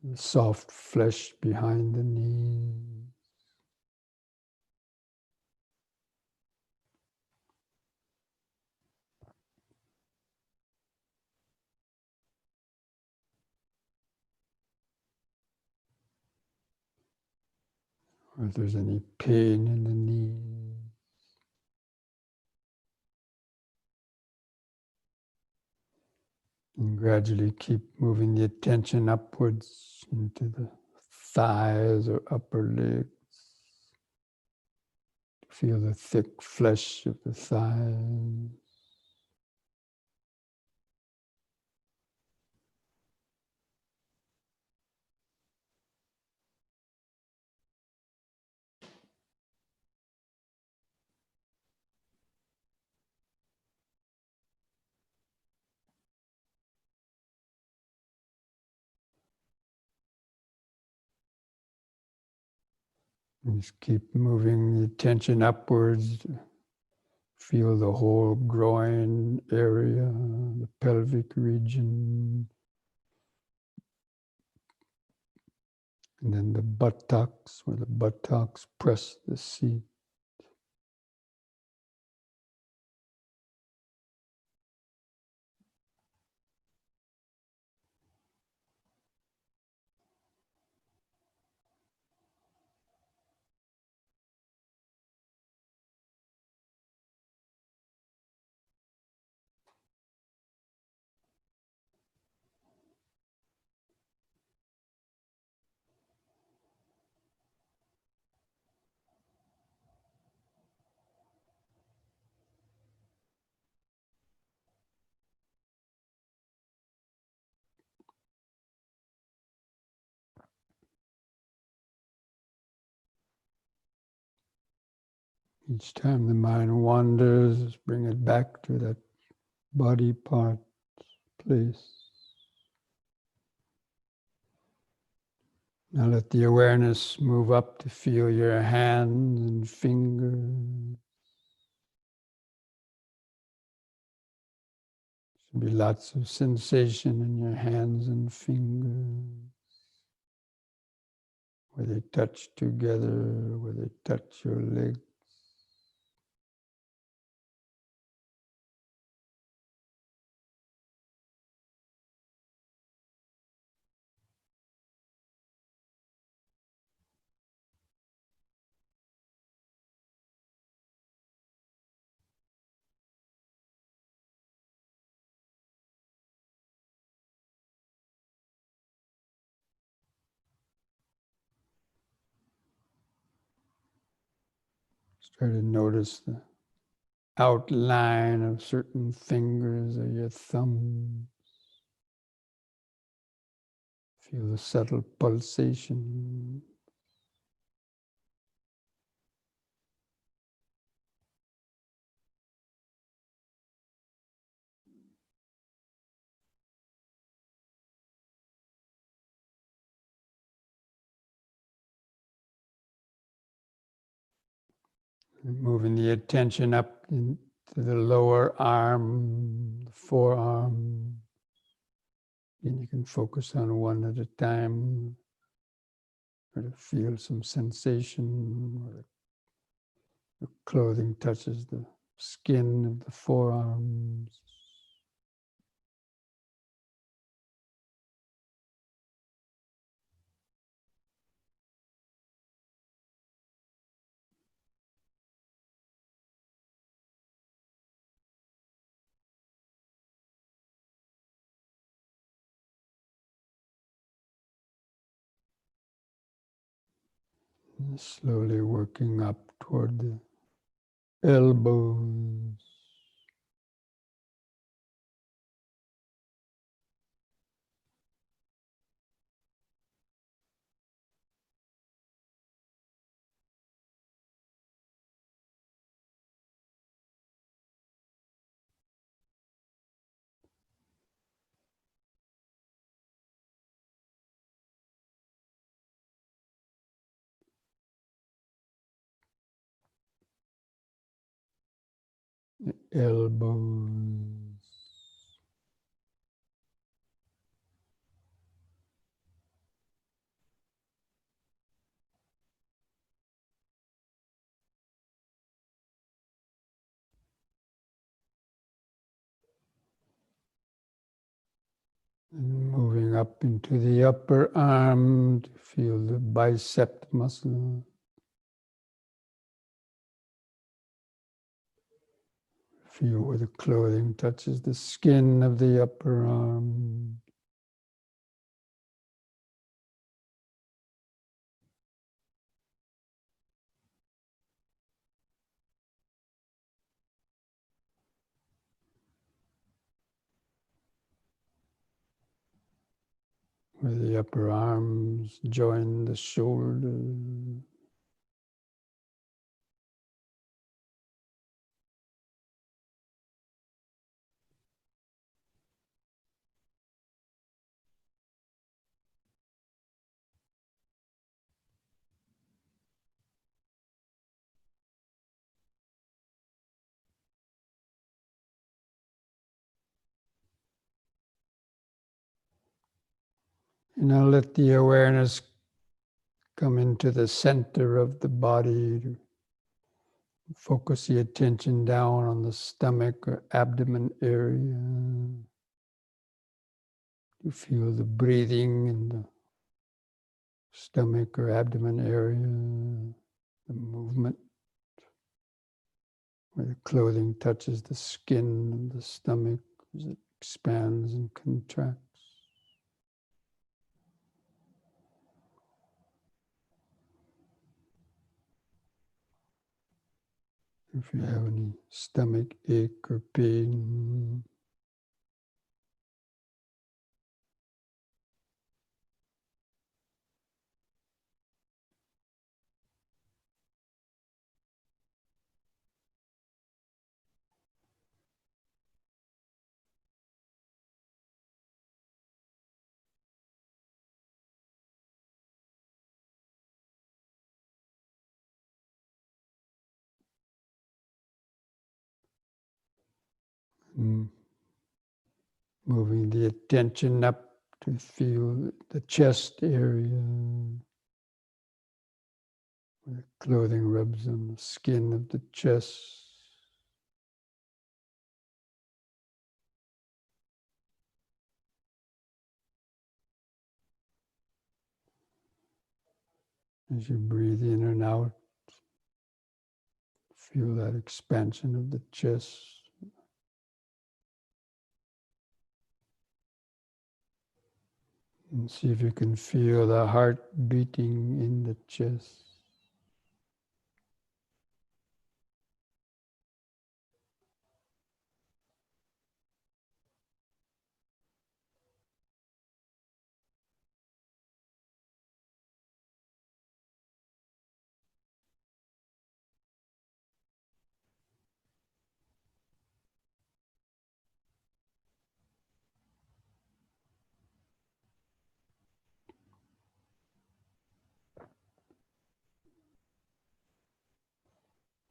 the soft flesh behind the knees. Or if there's any pain in the knee. And gradually keep moving the attention upwards into the thighs or upper legs. Feel the thick flesh of the thighs. And just keep moving the attention upwards. Feel the whole groin area, the pelvic region, and then the buttocks, where the buttocks press the seat. Each time the mind wanders, bring it back to that body part, place. Now let the awareness move up to feel your hands and fingers. There'll be lots of sensation in your hands and fingers, where they touch together, where they touch your legs. Try to notice the outline of certain fingers or your thumb. Feel the subtle pulsation. Moving the attention up into the lower arm, the forearm. And you can focus on one at a time. Try to feel some sensation where the clothing touches the skin of the forearms. And slowly working up toward the elbows. The elbows. And moving up into the upper arm to feel the bicep muscle. Feel where the clothing touches the skin of the upper arm. Where the upper arms join the shoulder. And now let the awareness come into the center of the body. To focus the attention down on the stomach or abdomen area. You feel the breathing in the stomach or abdomen area, the movement where the clothing touches the skin of the stomach as it expands and contracts. If you have any stomach ache or pain, Moving the attention up to feel the chest area, where the clothing rubs on the skin of the chest. As you breathe in and out, feel that expansion of the chest. And see if you can feel the heart beating in the chest.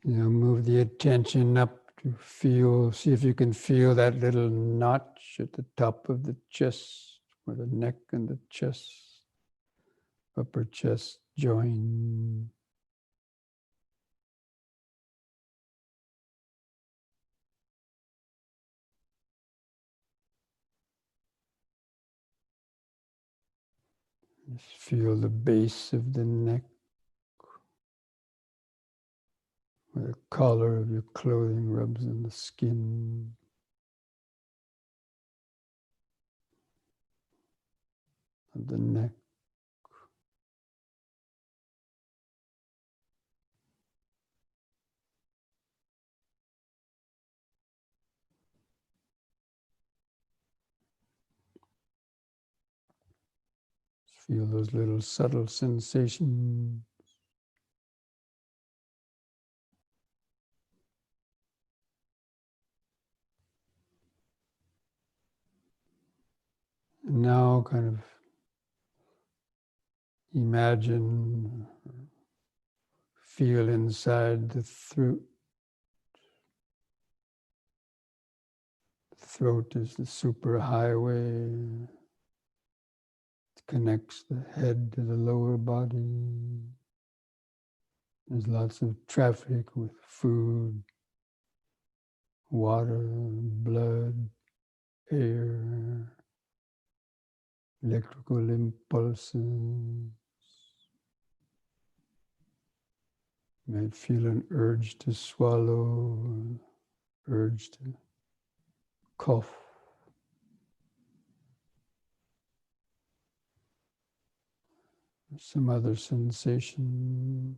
Move the attention up to feel, see if you can feel that little notch at the top of the chest, where the neck and the chest, upper chest join. Just feel the base of the neck, where the collar of your clothing rubs on the skin. Of the neck. Feel those little subtle sensations. And now kind of imagine, feel inside the throat. The throat is the superhighway. It connects the head to the lower body. There's lots of traffic with food, water, blood, air, electrical impulses. You might feel an urge to swallow, urge to cough. Some other sensation.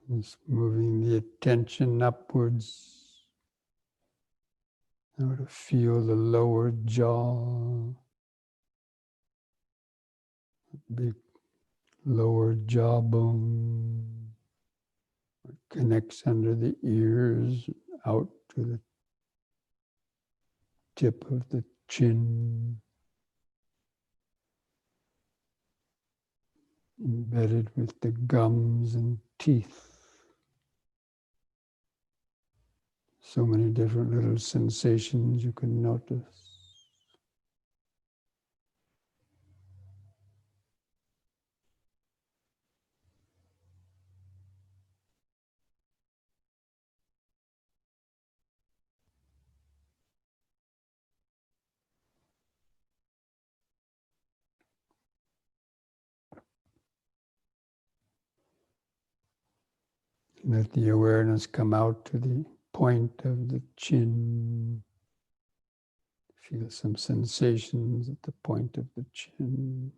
Just moving the attention upwards. Now to feel the lower jaw, big lower jawbone. It connects under the ears, out to the tip of the chin, embedded with the gums and teeth. So many different little sensations you can notice. Let the awareness come out to the point of the chin. Feel some sensations at the point of the chin.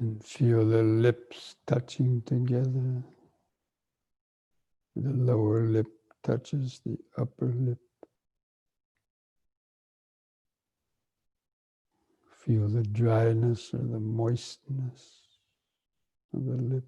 And feel the lips touching together. The lower lip touches the upper lip. Feel the dryness or the moistness of the lips.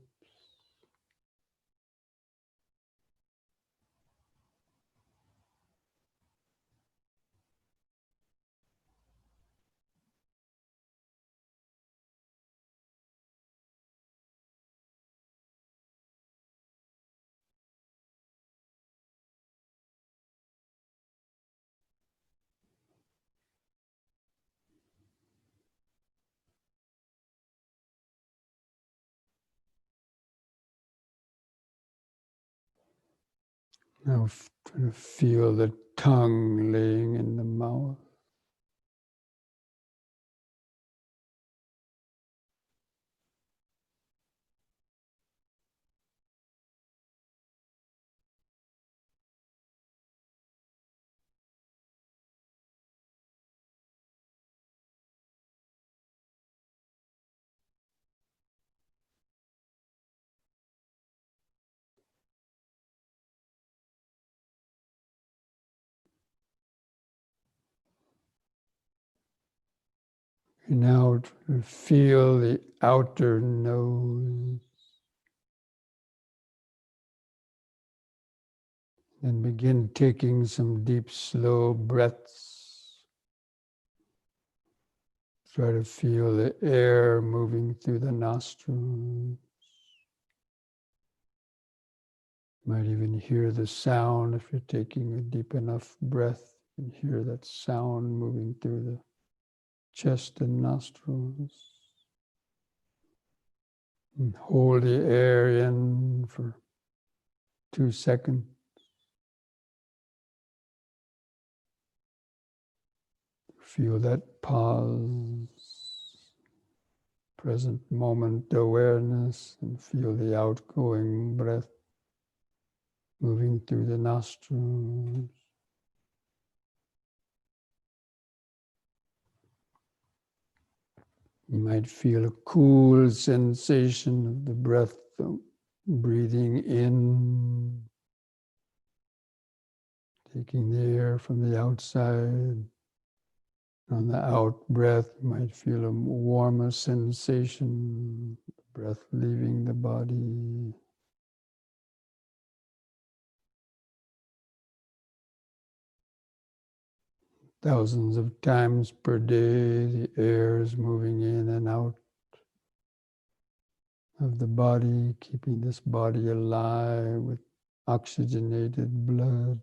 Now try to feel the tongue laying in the mouth. And now feel the outer nose. And begin taking some deep, slow breaths. Try to feel the air moving through the nostrils. Might even hear the sound if you're taking a deep enough breath. You can hear that sound moving through the chest and nostrils. And hold the air in for 2 seconds. Feel that pause, present moment awareness, and feel the outgoing breath moving through the nostrils. You might feel a cool sensation of the breath breathing in, taking the air from the outside. On the out breath, you might feel a warmer sensation, breath leaving the body. Thousands of times per day, the air is moving in and out of the body, keeping this body alive with oxygenated blood.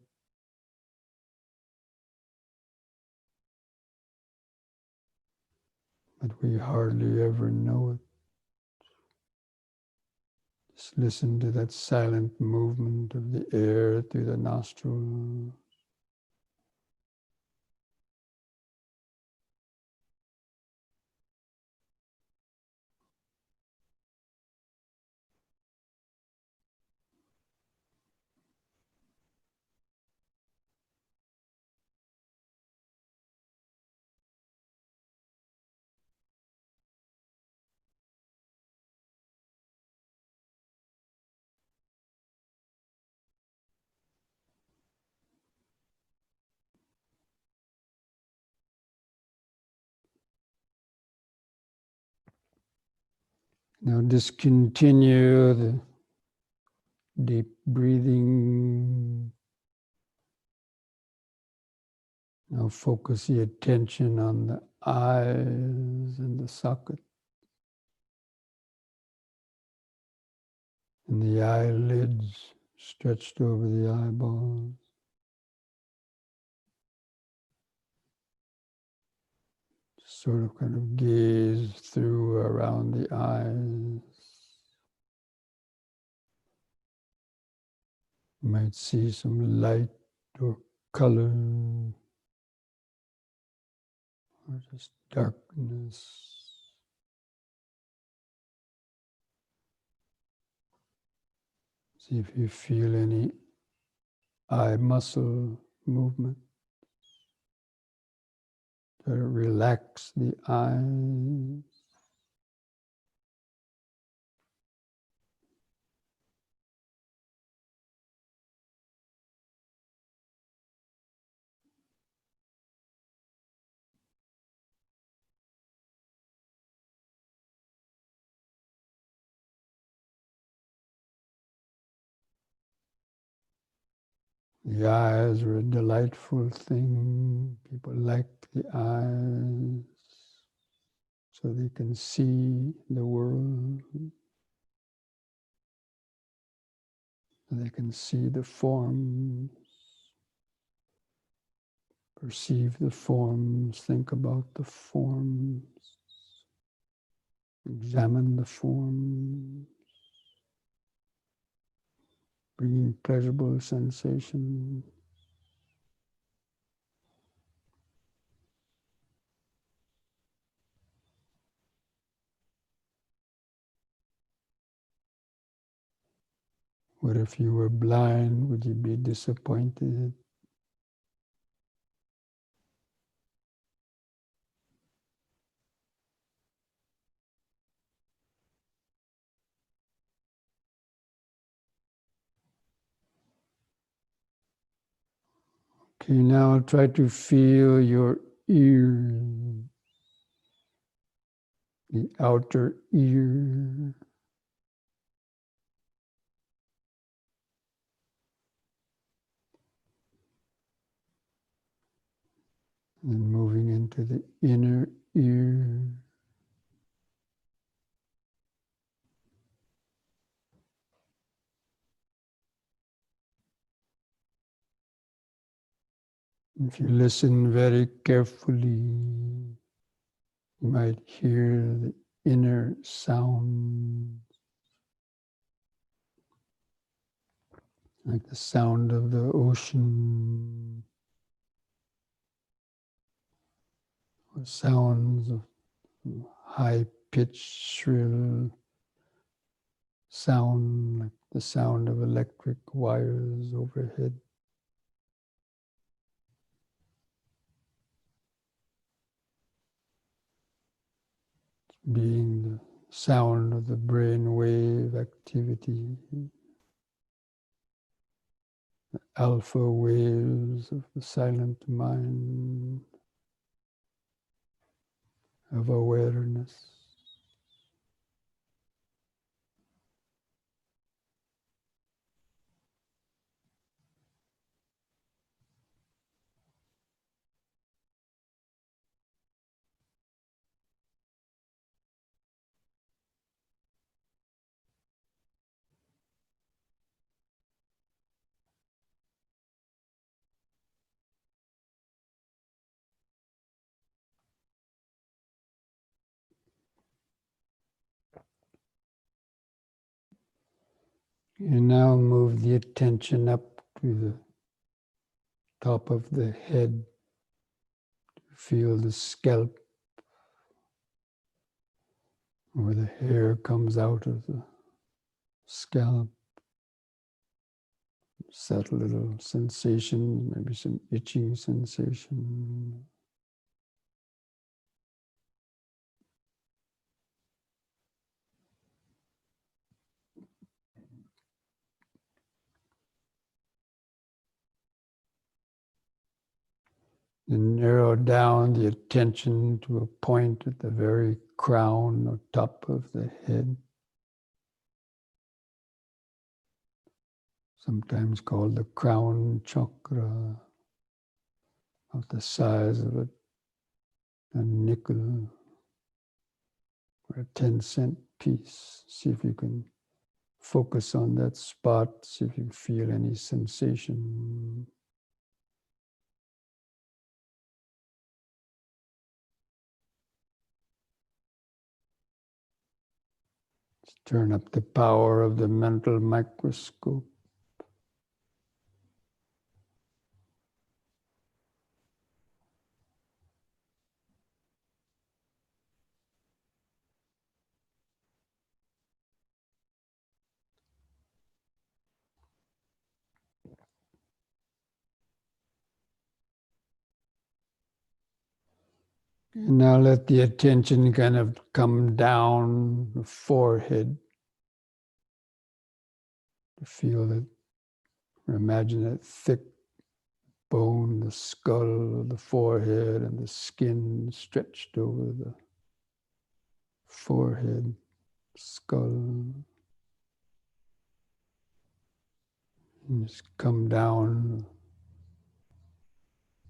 But we hardly ever know it. Just listen to that silent movement of the air through the nostrils. Now discontinue the deep breathing. Now focus the attention on the eyes and the socket. And the eyelids stretched over the eyeballs. Sort of kind of gaze through around the eyes. You might see some light or color, or just darkness. See if you feel any eye muscle movement. Try to relax the eyes. The eyes are a delightful thing. People like the eyes so they can see the world. So they can see the forms, perceive the forms, think about the forms, examine the forms, bringing pleasurable sensation. What if you were blind? Would you be disappointed? Okay, now try to feel your ear, the outer ear. And moving into the inner ear. If you listen very carefully, you might hear the inner sound, like the sound of the ocean, or sounds of high-pitched, shrill sound, like the sound of electric wires overhead. Being the sound of the brain wave activity, the alpha waves of the silent mind, of awareness. You now move the attention up to the top of the head. Feel the scalp, where the hair comes out of the scalp. Subtle little sensation, maybe some itching sensation. And narrow down the attention to a point at the very crown or top of the head, sometimes called the crown chakra, of the size of a nickel or a 10-cent piece. See if you can focus on that spot, see if you feel any sensation. Turn up the power of the mental microscope. And now let the attention kind of come down the forehead. Feel it, or imagine that thick bone, the skull, the forehead, and the skin stretched over the forehead, skull. And just come down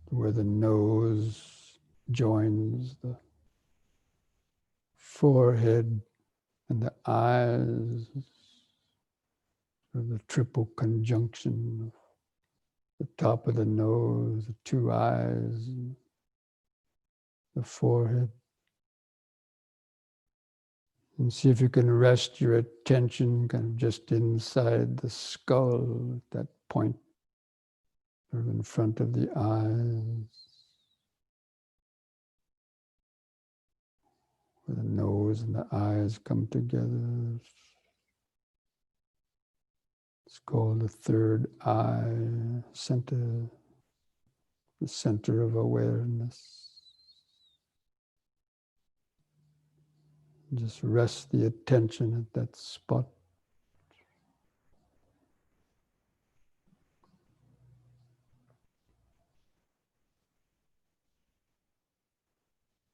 where the nose joins the forehead and the eyes, or the triple conjunction of the top of the nose, the two eyes, the forehead. And see if you can rest your attention kind of just inside the skull at that point, or in front of the eyes, where the nose and the eyes come together. It's called the third eye center, the center of awareness. Just rest the attention at that spot.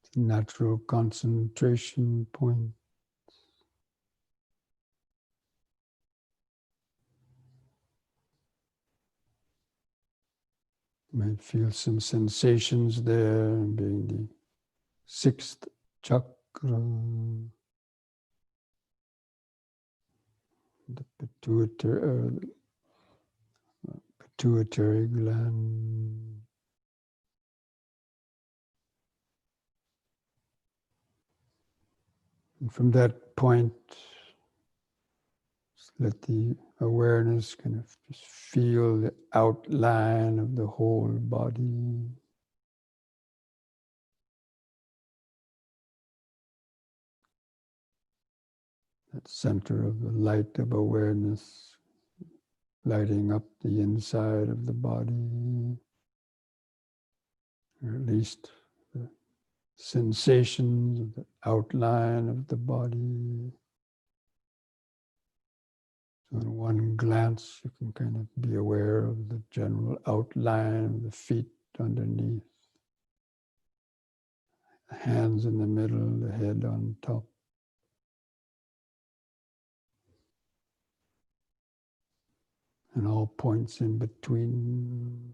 It's a natural concentration point. You might feel some sensations there, being the sixth chakra, the pituitary gland. And from that point, just let the awareness kind of just feel the outline of the whole body. That center of the light of awareness, lighting up the inside of the body, or at least the sensations of the outline of the body. So in one glance, you can kind of be aware of the general outline of the feet underneath, the hands in the middle, the head on top. And all points in between.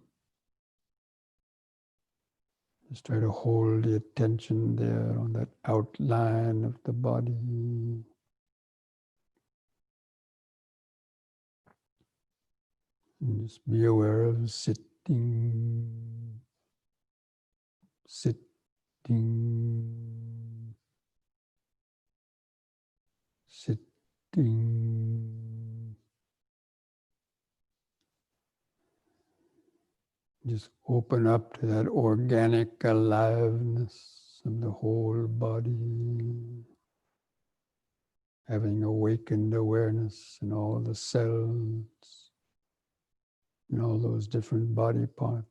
Just try to hold the attention there on that outline of the body. And just be aware of sitting, sitting, sitting. Just open up to that organic aliveness of the whole body, having awakened awareness in all the cells, in all those different body parts.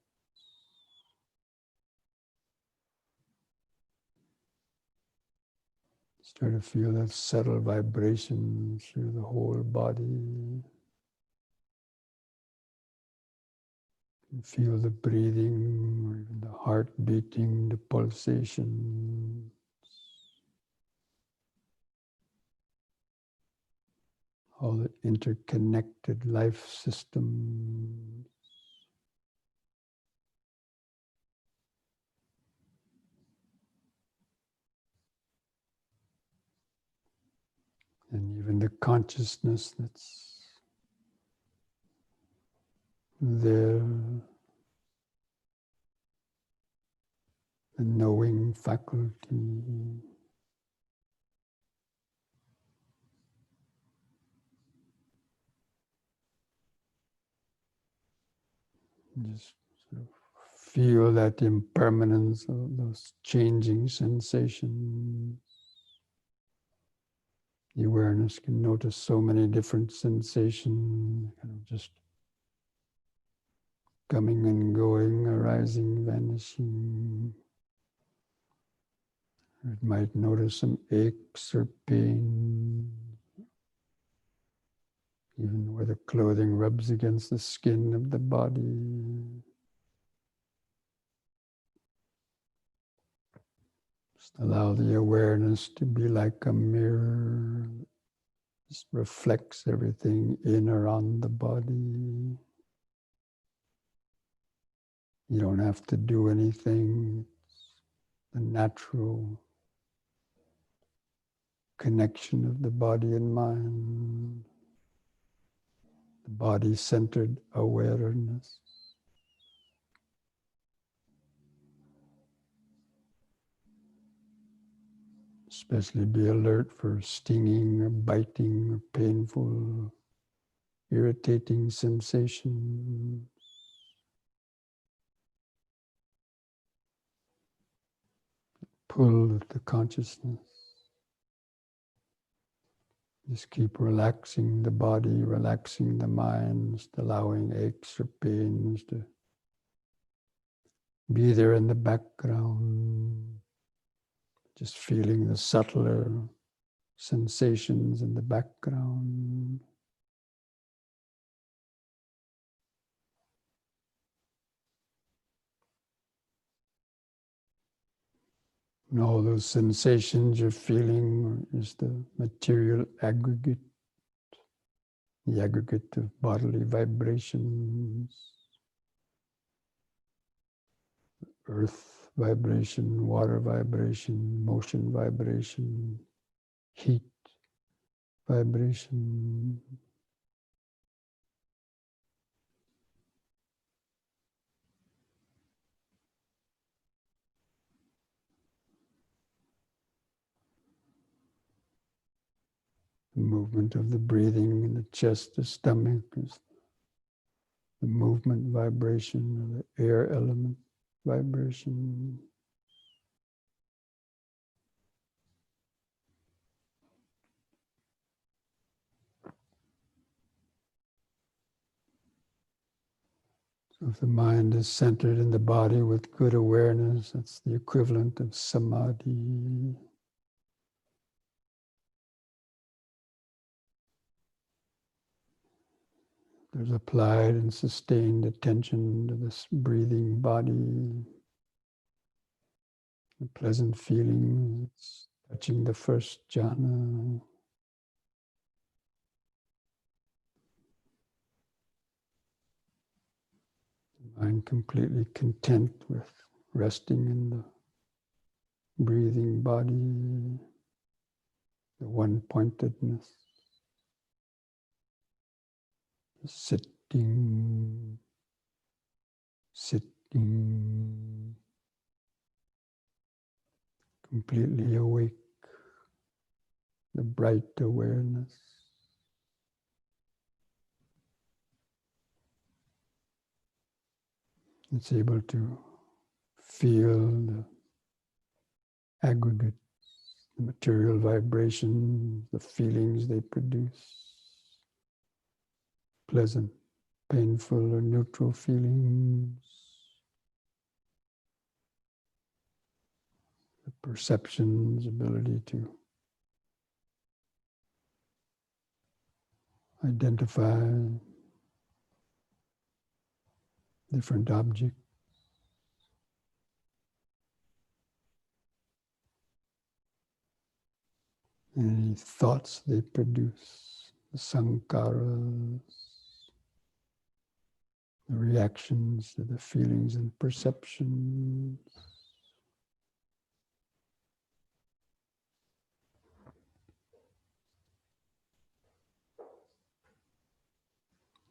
Start to feel that subtle vibration through the whole body. Feel the breathing, or even the heart beating, the pulsation. All the interconnected life systems. And even the consciousness that's there, the knowing faculty. Just sort of feel that impermanence of those changing sensations. The awareness can notice so many different sensations, kind of just coming and going, arising, vanishing. It might notice some aches or pain, even where the clothing rubs against the skin of the body. Just allow the awareness to be like a mirror. Just reflects everything in or on the body. You don't have to do anything. The natural connection of the body and mind, the body-centered awareness. Especially be alert for stinging or biting or painful, irritating sensations. Pull at the consciousness. Just keep relaxing the body, relaxing the mind, just allowing aches or pains to be there in the background. Just feeling the subtler sensations in the background. And all those sensations you're feeling is the material aggregate, the aggregate of bodily vibrations, earth vibration, water vibration, motion vibration, heat vibration. The movement of the breathing in the chest, the stomach is the movement vibration of the air element vibration. So if the mind is centered in the body with good awareness, that's the equivalent of samadhi. There's applied and sustained attention to this breathing body, the pleasant feelings, touching the first jhana. Mind completely content with resting in the breathing body, the one-pointedness, sitting, completely awake, the bright awareness. It's able to feel the aggregate, the material vibration, the feelings they produce, pleasant, painful, or neutral feelings, the perceptions, ability to identify different objects, any thoughts they produce, the sankharas, the reactions to the feelings and perceptions.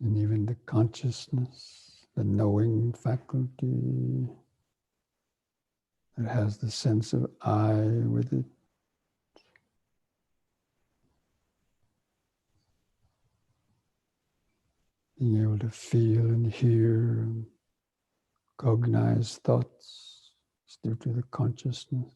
And even the consciousness, the knowing faculty that has the sense of I with it. Being able to feel and hear and cognize thoughts is due to the consciousness.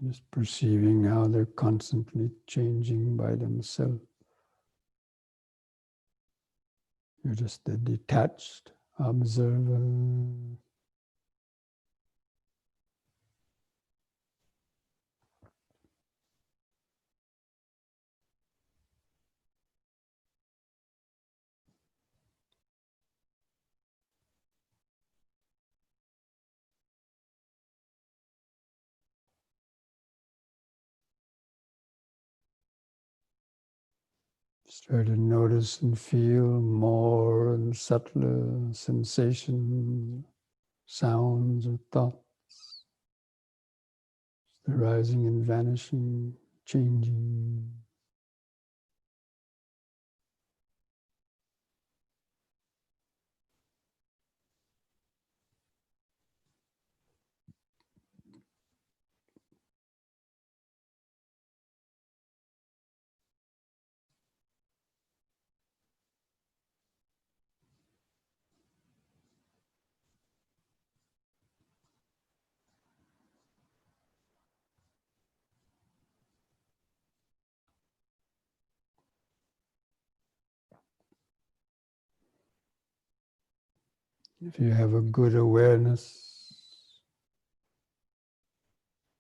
Just perceiving how they're constantly changing by themselves. You're just a detached observer. Try to notice and feel more and subtler sensations, sounds, or thoughts, arising and vanishing, changing. If you have a good awareness,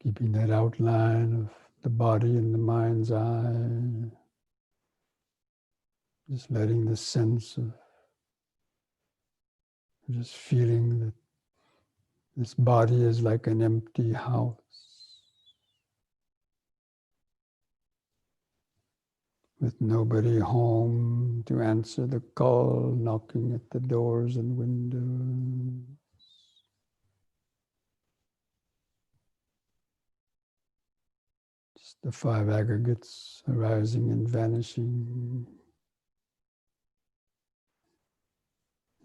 keeping that outline of the body and the mind's eye, just letting the sense of just feeling that this body is like an empty house with nobody home to answer the call, knocking at the doors and windows. Just the five aggregates arising and vanishing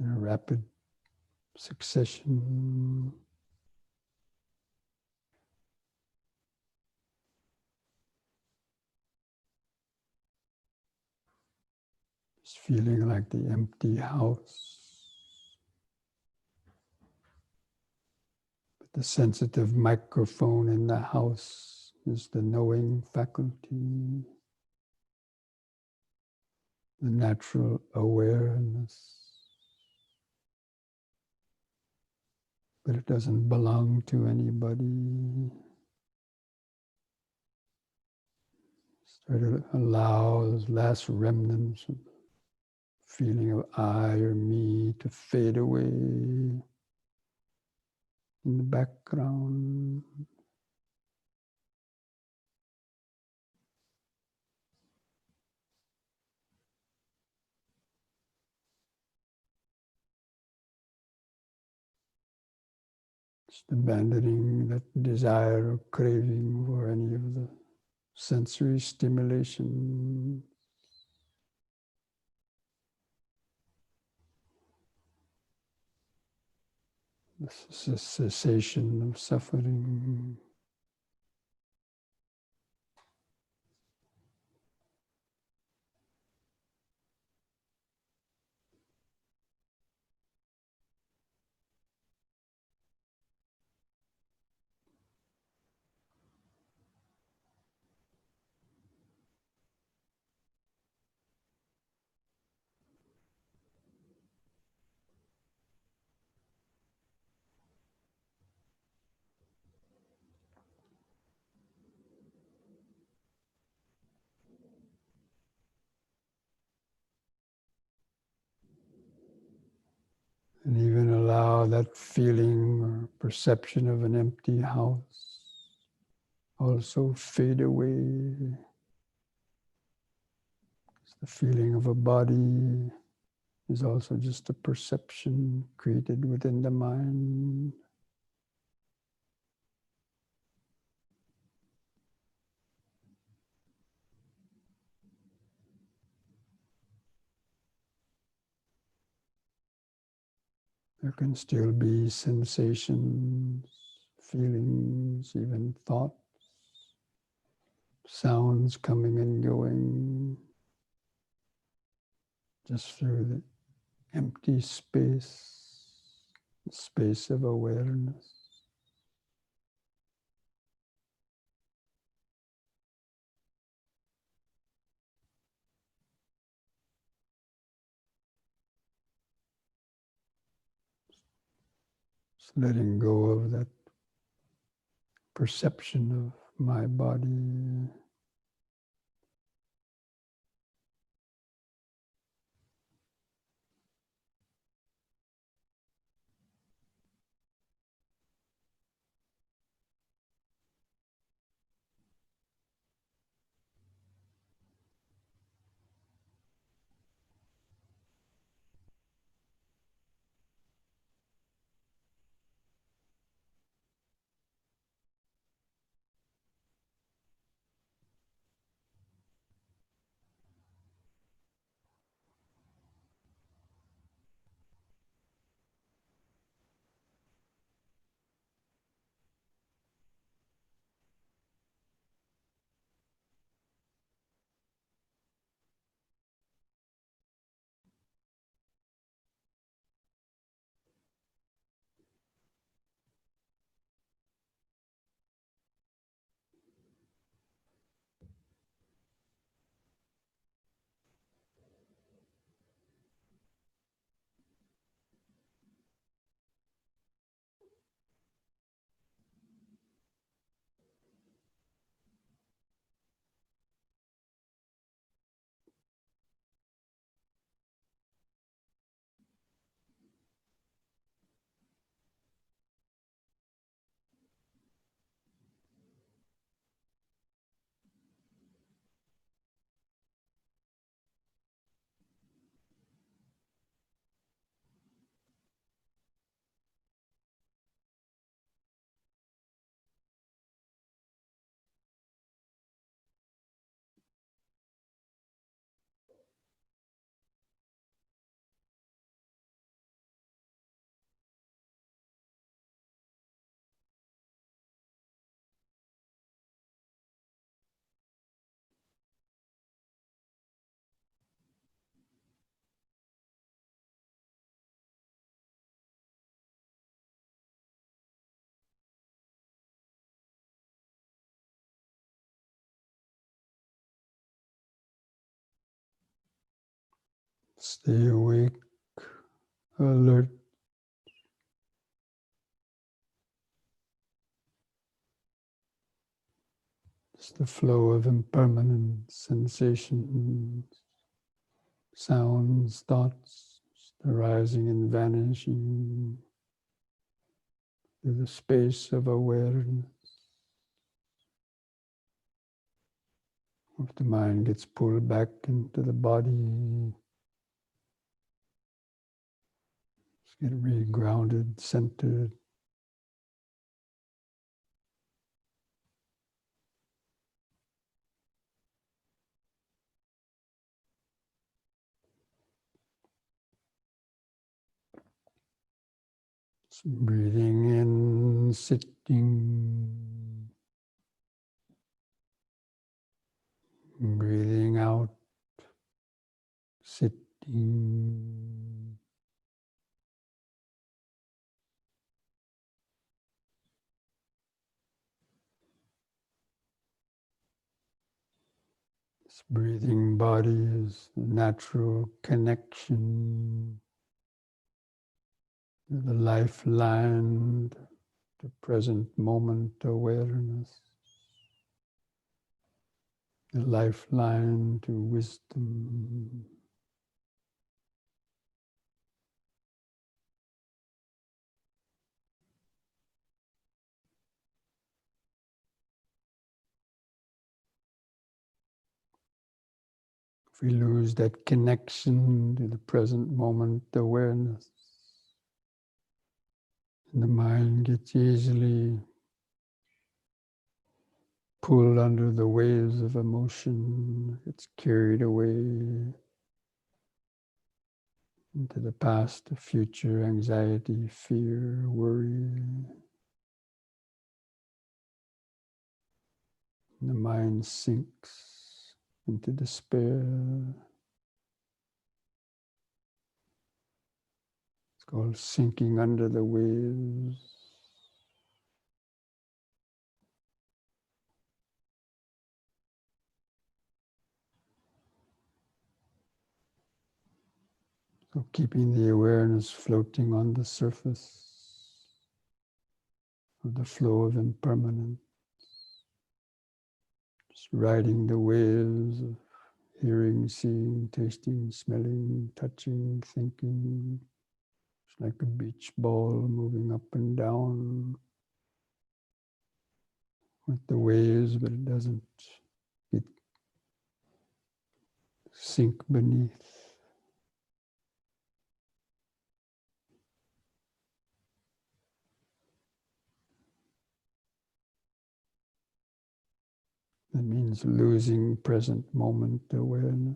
in a rapid succession. Just feeling like the empty house. But the sensitive microphone in the house is the knowing faculty, the natural awareness. But it doesn't belong to anybody. Just try to allow those last remnants of feeling of I or me to fade away in the background. Just abandoning that desire or craving for any of the sensory stimulation. The cessation of suffering. And even allow that feeling or perception of an empty house also fade away. The feeling of a body is also just a perception created within the mind. There can still be sensations, feelings, even thoughts, sounds coming and going, just through the empty space, the space of awareness. Just letting go of that perception of my body. Stay awake, alert. It's the flow of impermanent sensations, sounds, thoughts, arising and vanishing through the space of awareness. If the mind gets pulled back into the body, just get re-grounded, centered. Just breathing in, sitting. Breathing out, sitting. This breathing body is a natural connection to the lifeline, to present moment awareness, the lifeline to wisdom. If we lose that connection to the present moment awareness, and the mind gets easily pulled under the waves of emotion, gets carried away into the past, the future, anxiety, fear, worry. And the mind sinks into despair. It's called sinking under the waves. So keeping the awareness floating on the surface of the flow of impermanence, just riding the waves of hearing, seeing, tasting, smelling, touching, thinking. It's like a beach ball moving up and down with the waves, but it doesn't sink beneath. That means losing present moment awareness.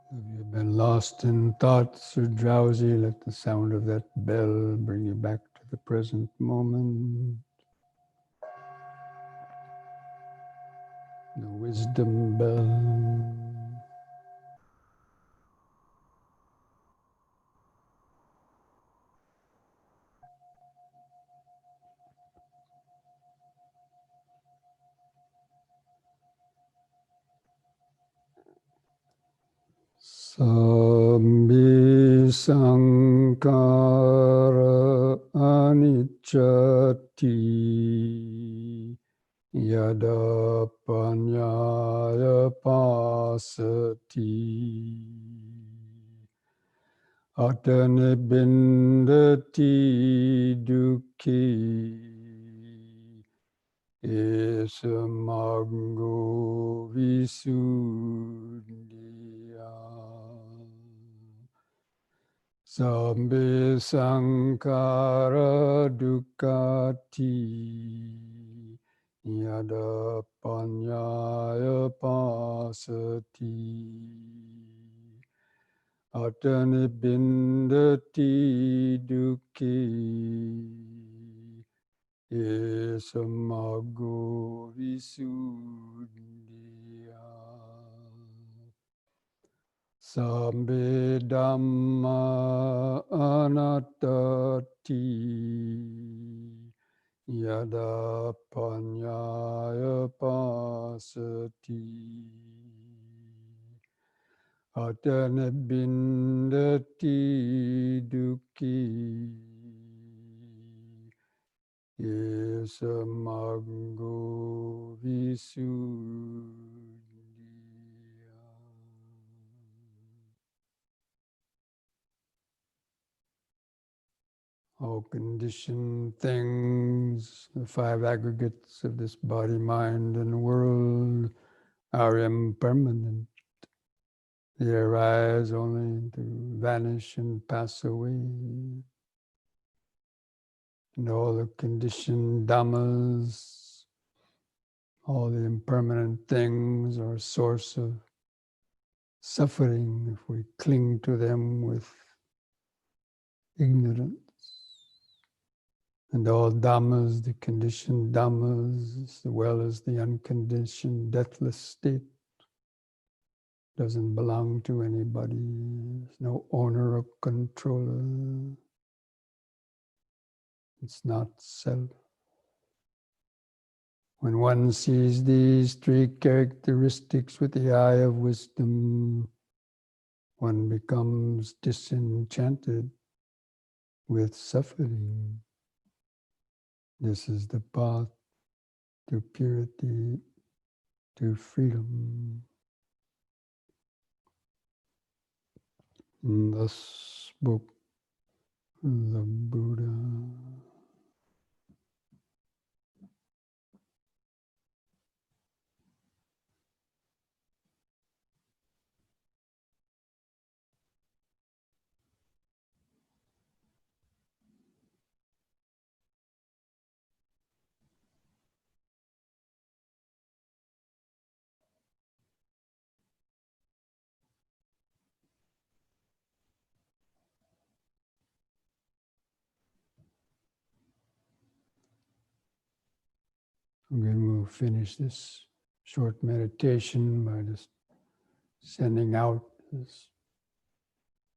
If you've been lost in thoughts or drowsy, let the sound of that bell bring you back to the present moment. the wisdom bell. Sambi sankara anichati yada panyaya pasati atane bindati dukhi Esamango visuddhya Sambe sankara dukkati Yada panyaya pasati Atane bindati dukhi Esamago visuddhya Sambe Dhamma anattati Yada panyaya pasati Atane bindati dukhi Esamango visuddhya. All conditioned things, the five aggregates of this body, mind, and world are impermanent. They arise only to vanish and pass away. And all the conditioned dhammas, all the impermanent things are a source of suffering if we cling to them with ignorance. And all dhammas, the conditioned dhammas, as well as the unconditioned deathless state, doesn't belong to anybody. There's no owner or controller. It's not self. When one sees these three characteristics with the eye of wisdom, one becomes disenchanted with suffering. This is the path to purity, to freedom. And thus spoke the Buddha. Again, we'll finish this short meditation by just sending out this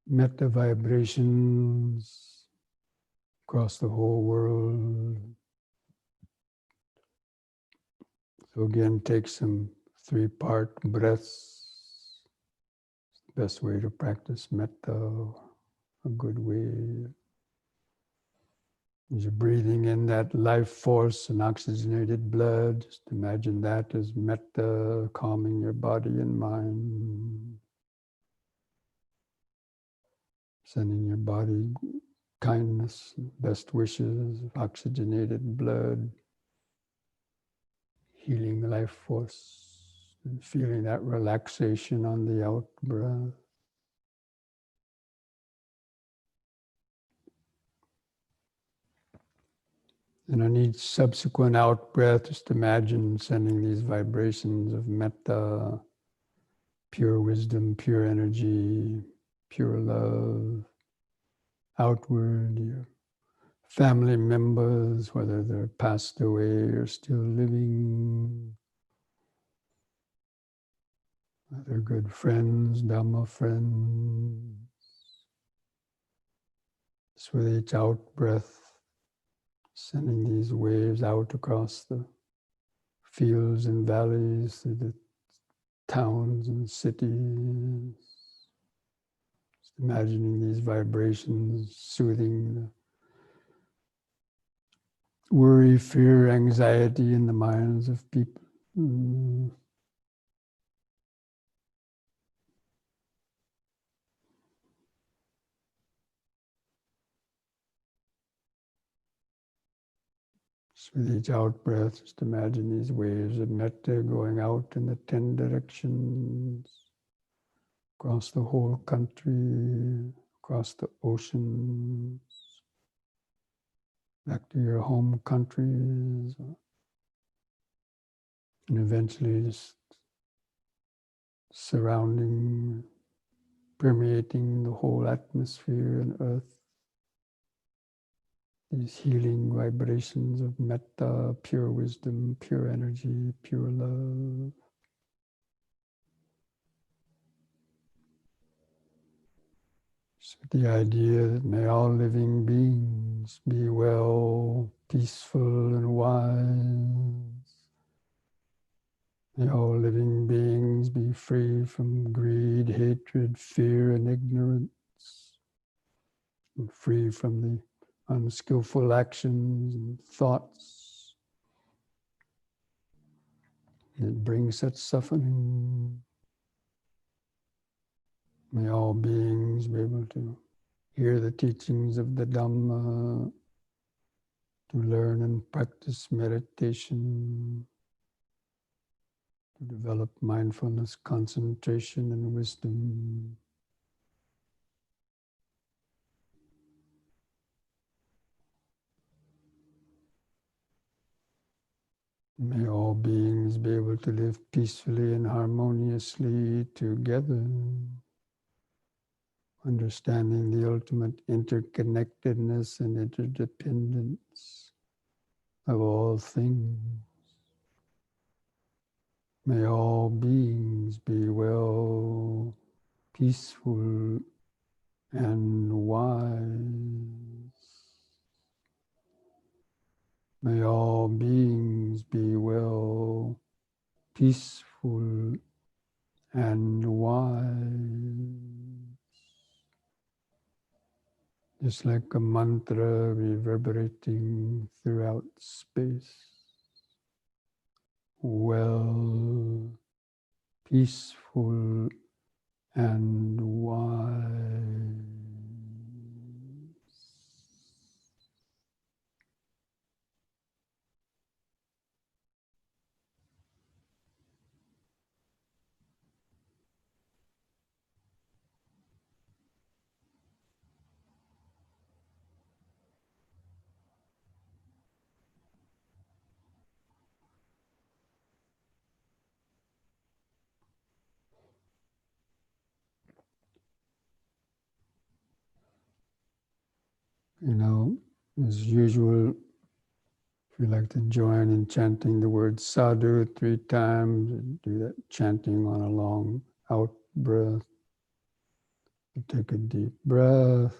metta vibrations across the whole world. So again, take some 3-part breaths. It's the best way to practice metta, a good way. As you're breathing in that life force and oxygenated blood, just imagine that as metta, calming your body and mind. Sending your body kindness, best wishes, oxygenated blood, healing life force, and feeling that relaxation on the out breath. And on each subsequent out breath, just imagine sending these vibrations of metta, pure wisdom, pure energy, pure love, outward, your family members, whether they're passed away or still living, other good friends, Dhamma friends. Just with each out breath, sending these waves out across the fields and valleys, through the towns and cities. Just imagining these vibrations soothing the worry, fear, anxiety in the minds of people. Just with each out breath, just imagine these waves of metta going out in the 10 directions, across the whole country, across the oceans, back to your home countries, and eventually just surrounding, permeating the whole atmosphere and earth. These healing vibrations of metta, pure wisdom, pure energy, pure love. So the idea that may all living beings be well, peaceful, and wise. May all living beings be free from greed, hatred, fear, and ignorance, and free from the unskillful actions and thoughts that bring such suffering. May all beings be able to hear the teachings of the Dhamma, to learn and practice meditation, to develop mindfulness, concentration, and wisdom. May all beings be able to live peacefully and harmoniously together, understanding the ultimate interconnectedness and interdependence of all things. May all beings be well, peaceful, and wise. May all beings be well, peaceful, and wise. Just like a mantra reverberating throughout space. Well, peaceful, and wise. You know, as usual, if you like to join in chanting the word sadhu 3 times, do that chanting on a long out breath. Take a deep breath.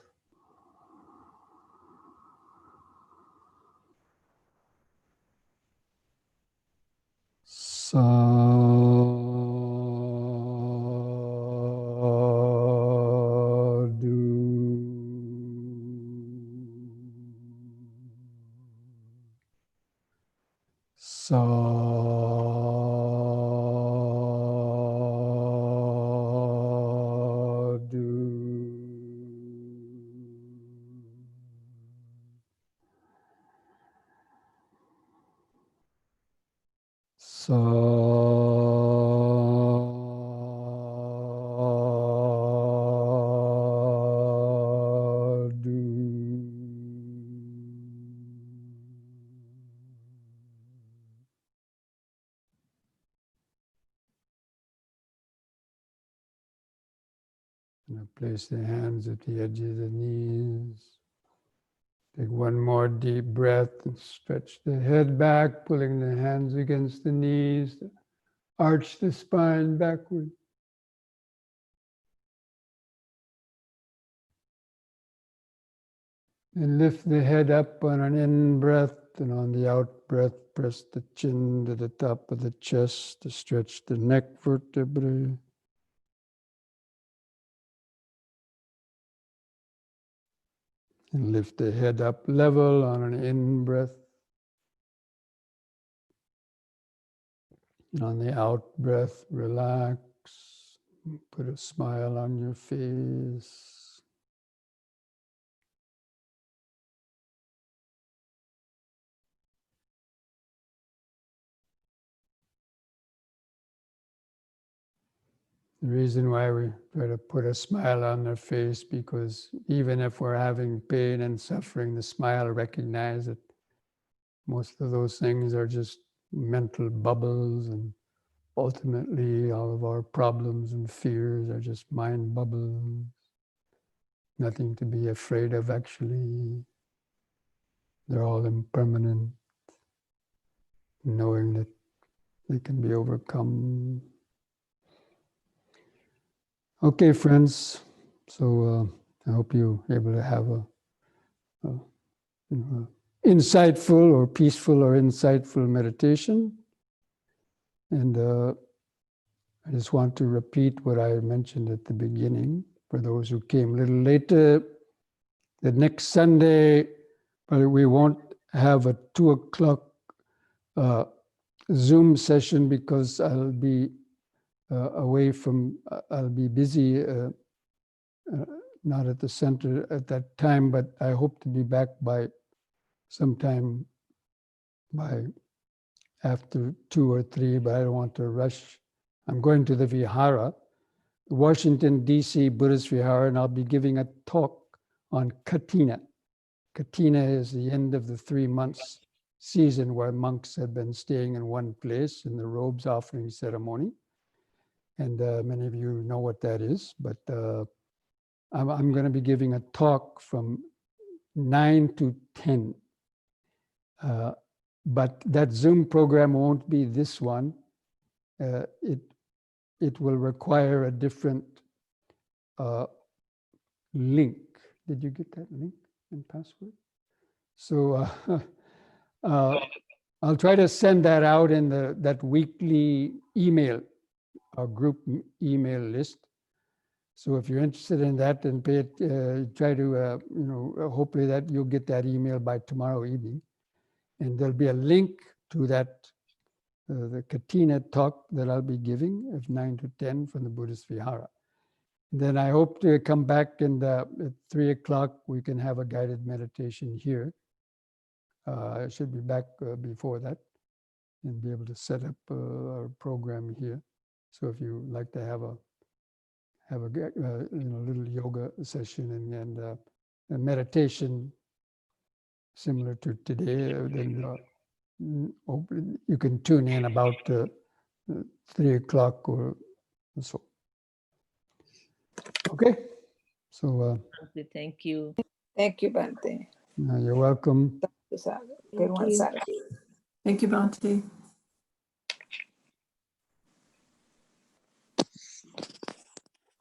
Place the hands at the edge of the knees. Take one more deep breath and stretch the head back, pulling the hands against the knees. Arch the spine backward. And lift the head up on an in-breath, and on the out-breath, press the chin to the top of the chest to stretch the neck vertebrae. And lift the head up level on an in-breath. And on the out-breath, relax. Put a smile on your face. The reason why we try to put a smile on their face, because even if we're having pain and suffering, the smile recognizes that most of those things are just mental bubbles, and ultimately all of our problems and fears are just mind bubbles. Nothing to be afraid of, actually. They're all impermanent, knowing that they can be overcome. Okay, friends. So I hope you're able to have a insightful or peaceful or insightful meditation. And I just want to repeat what I mentioned at the beginning. For those who came a little later, the next Sunday, we won't have a 2 o'clock Zoom session because I'll be away from, I'll be busy, not at the center at that time, but I hope to be back by sometime by after 2 or 3, but I don't want to rush. I'm going to the Vihara, Washington, D.C. Buddhist Vihara, and I'll be giving a talk on Katina. Katina is the end of the 3 months season where monks have been staying in one place in the robes offering ceremony. And many of you know what that is, but I'm going to be giving a talk from 9 to 10. But that Zoom program won't be this one. It will require a different link. Did you get that link and password? So I'll try to send that out in that weekly email, our group email list. So if you're interested in that, then try to, hopefully that you'll get that email by tomorrow evening. And there'll be a link to that, the Katina talk that I'll be giving of 9 to 10 from the Buddhist Vihara. Then I hope to come back and at 3 o'clock, we can have a guided meditation here. I should be back before that and be able to set up our program here. So if you like to have a little yoga session and a meditation similar to today, then you can tune in about 3 o'clock or so. Okay, so Thank you. Thank you, Bhante. You're welcome. Good one, Sarah. Thank you, Bhante.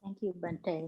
Thank you, Bhante.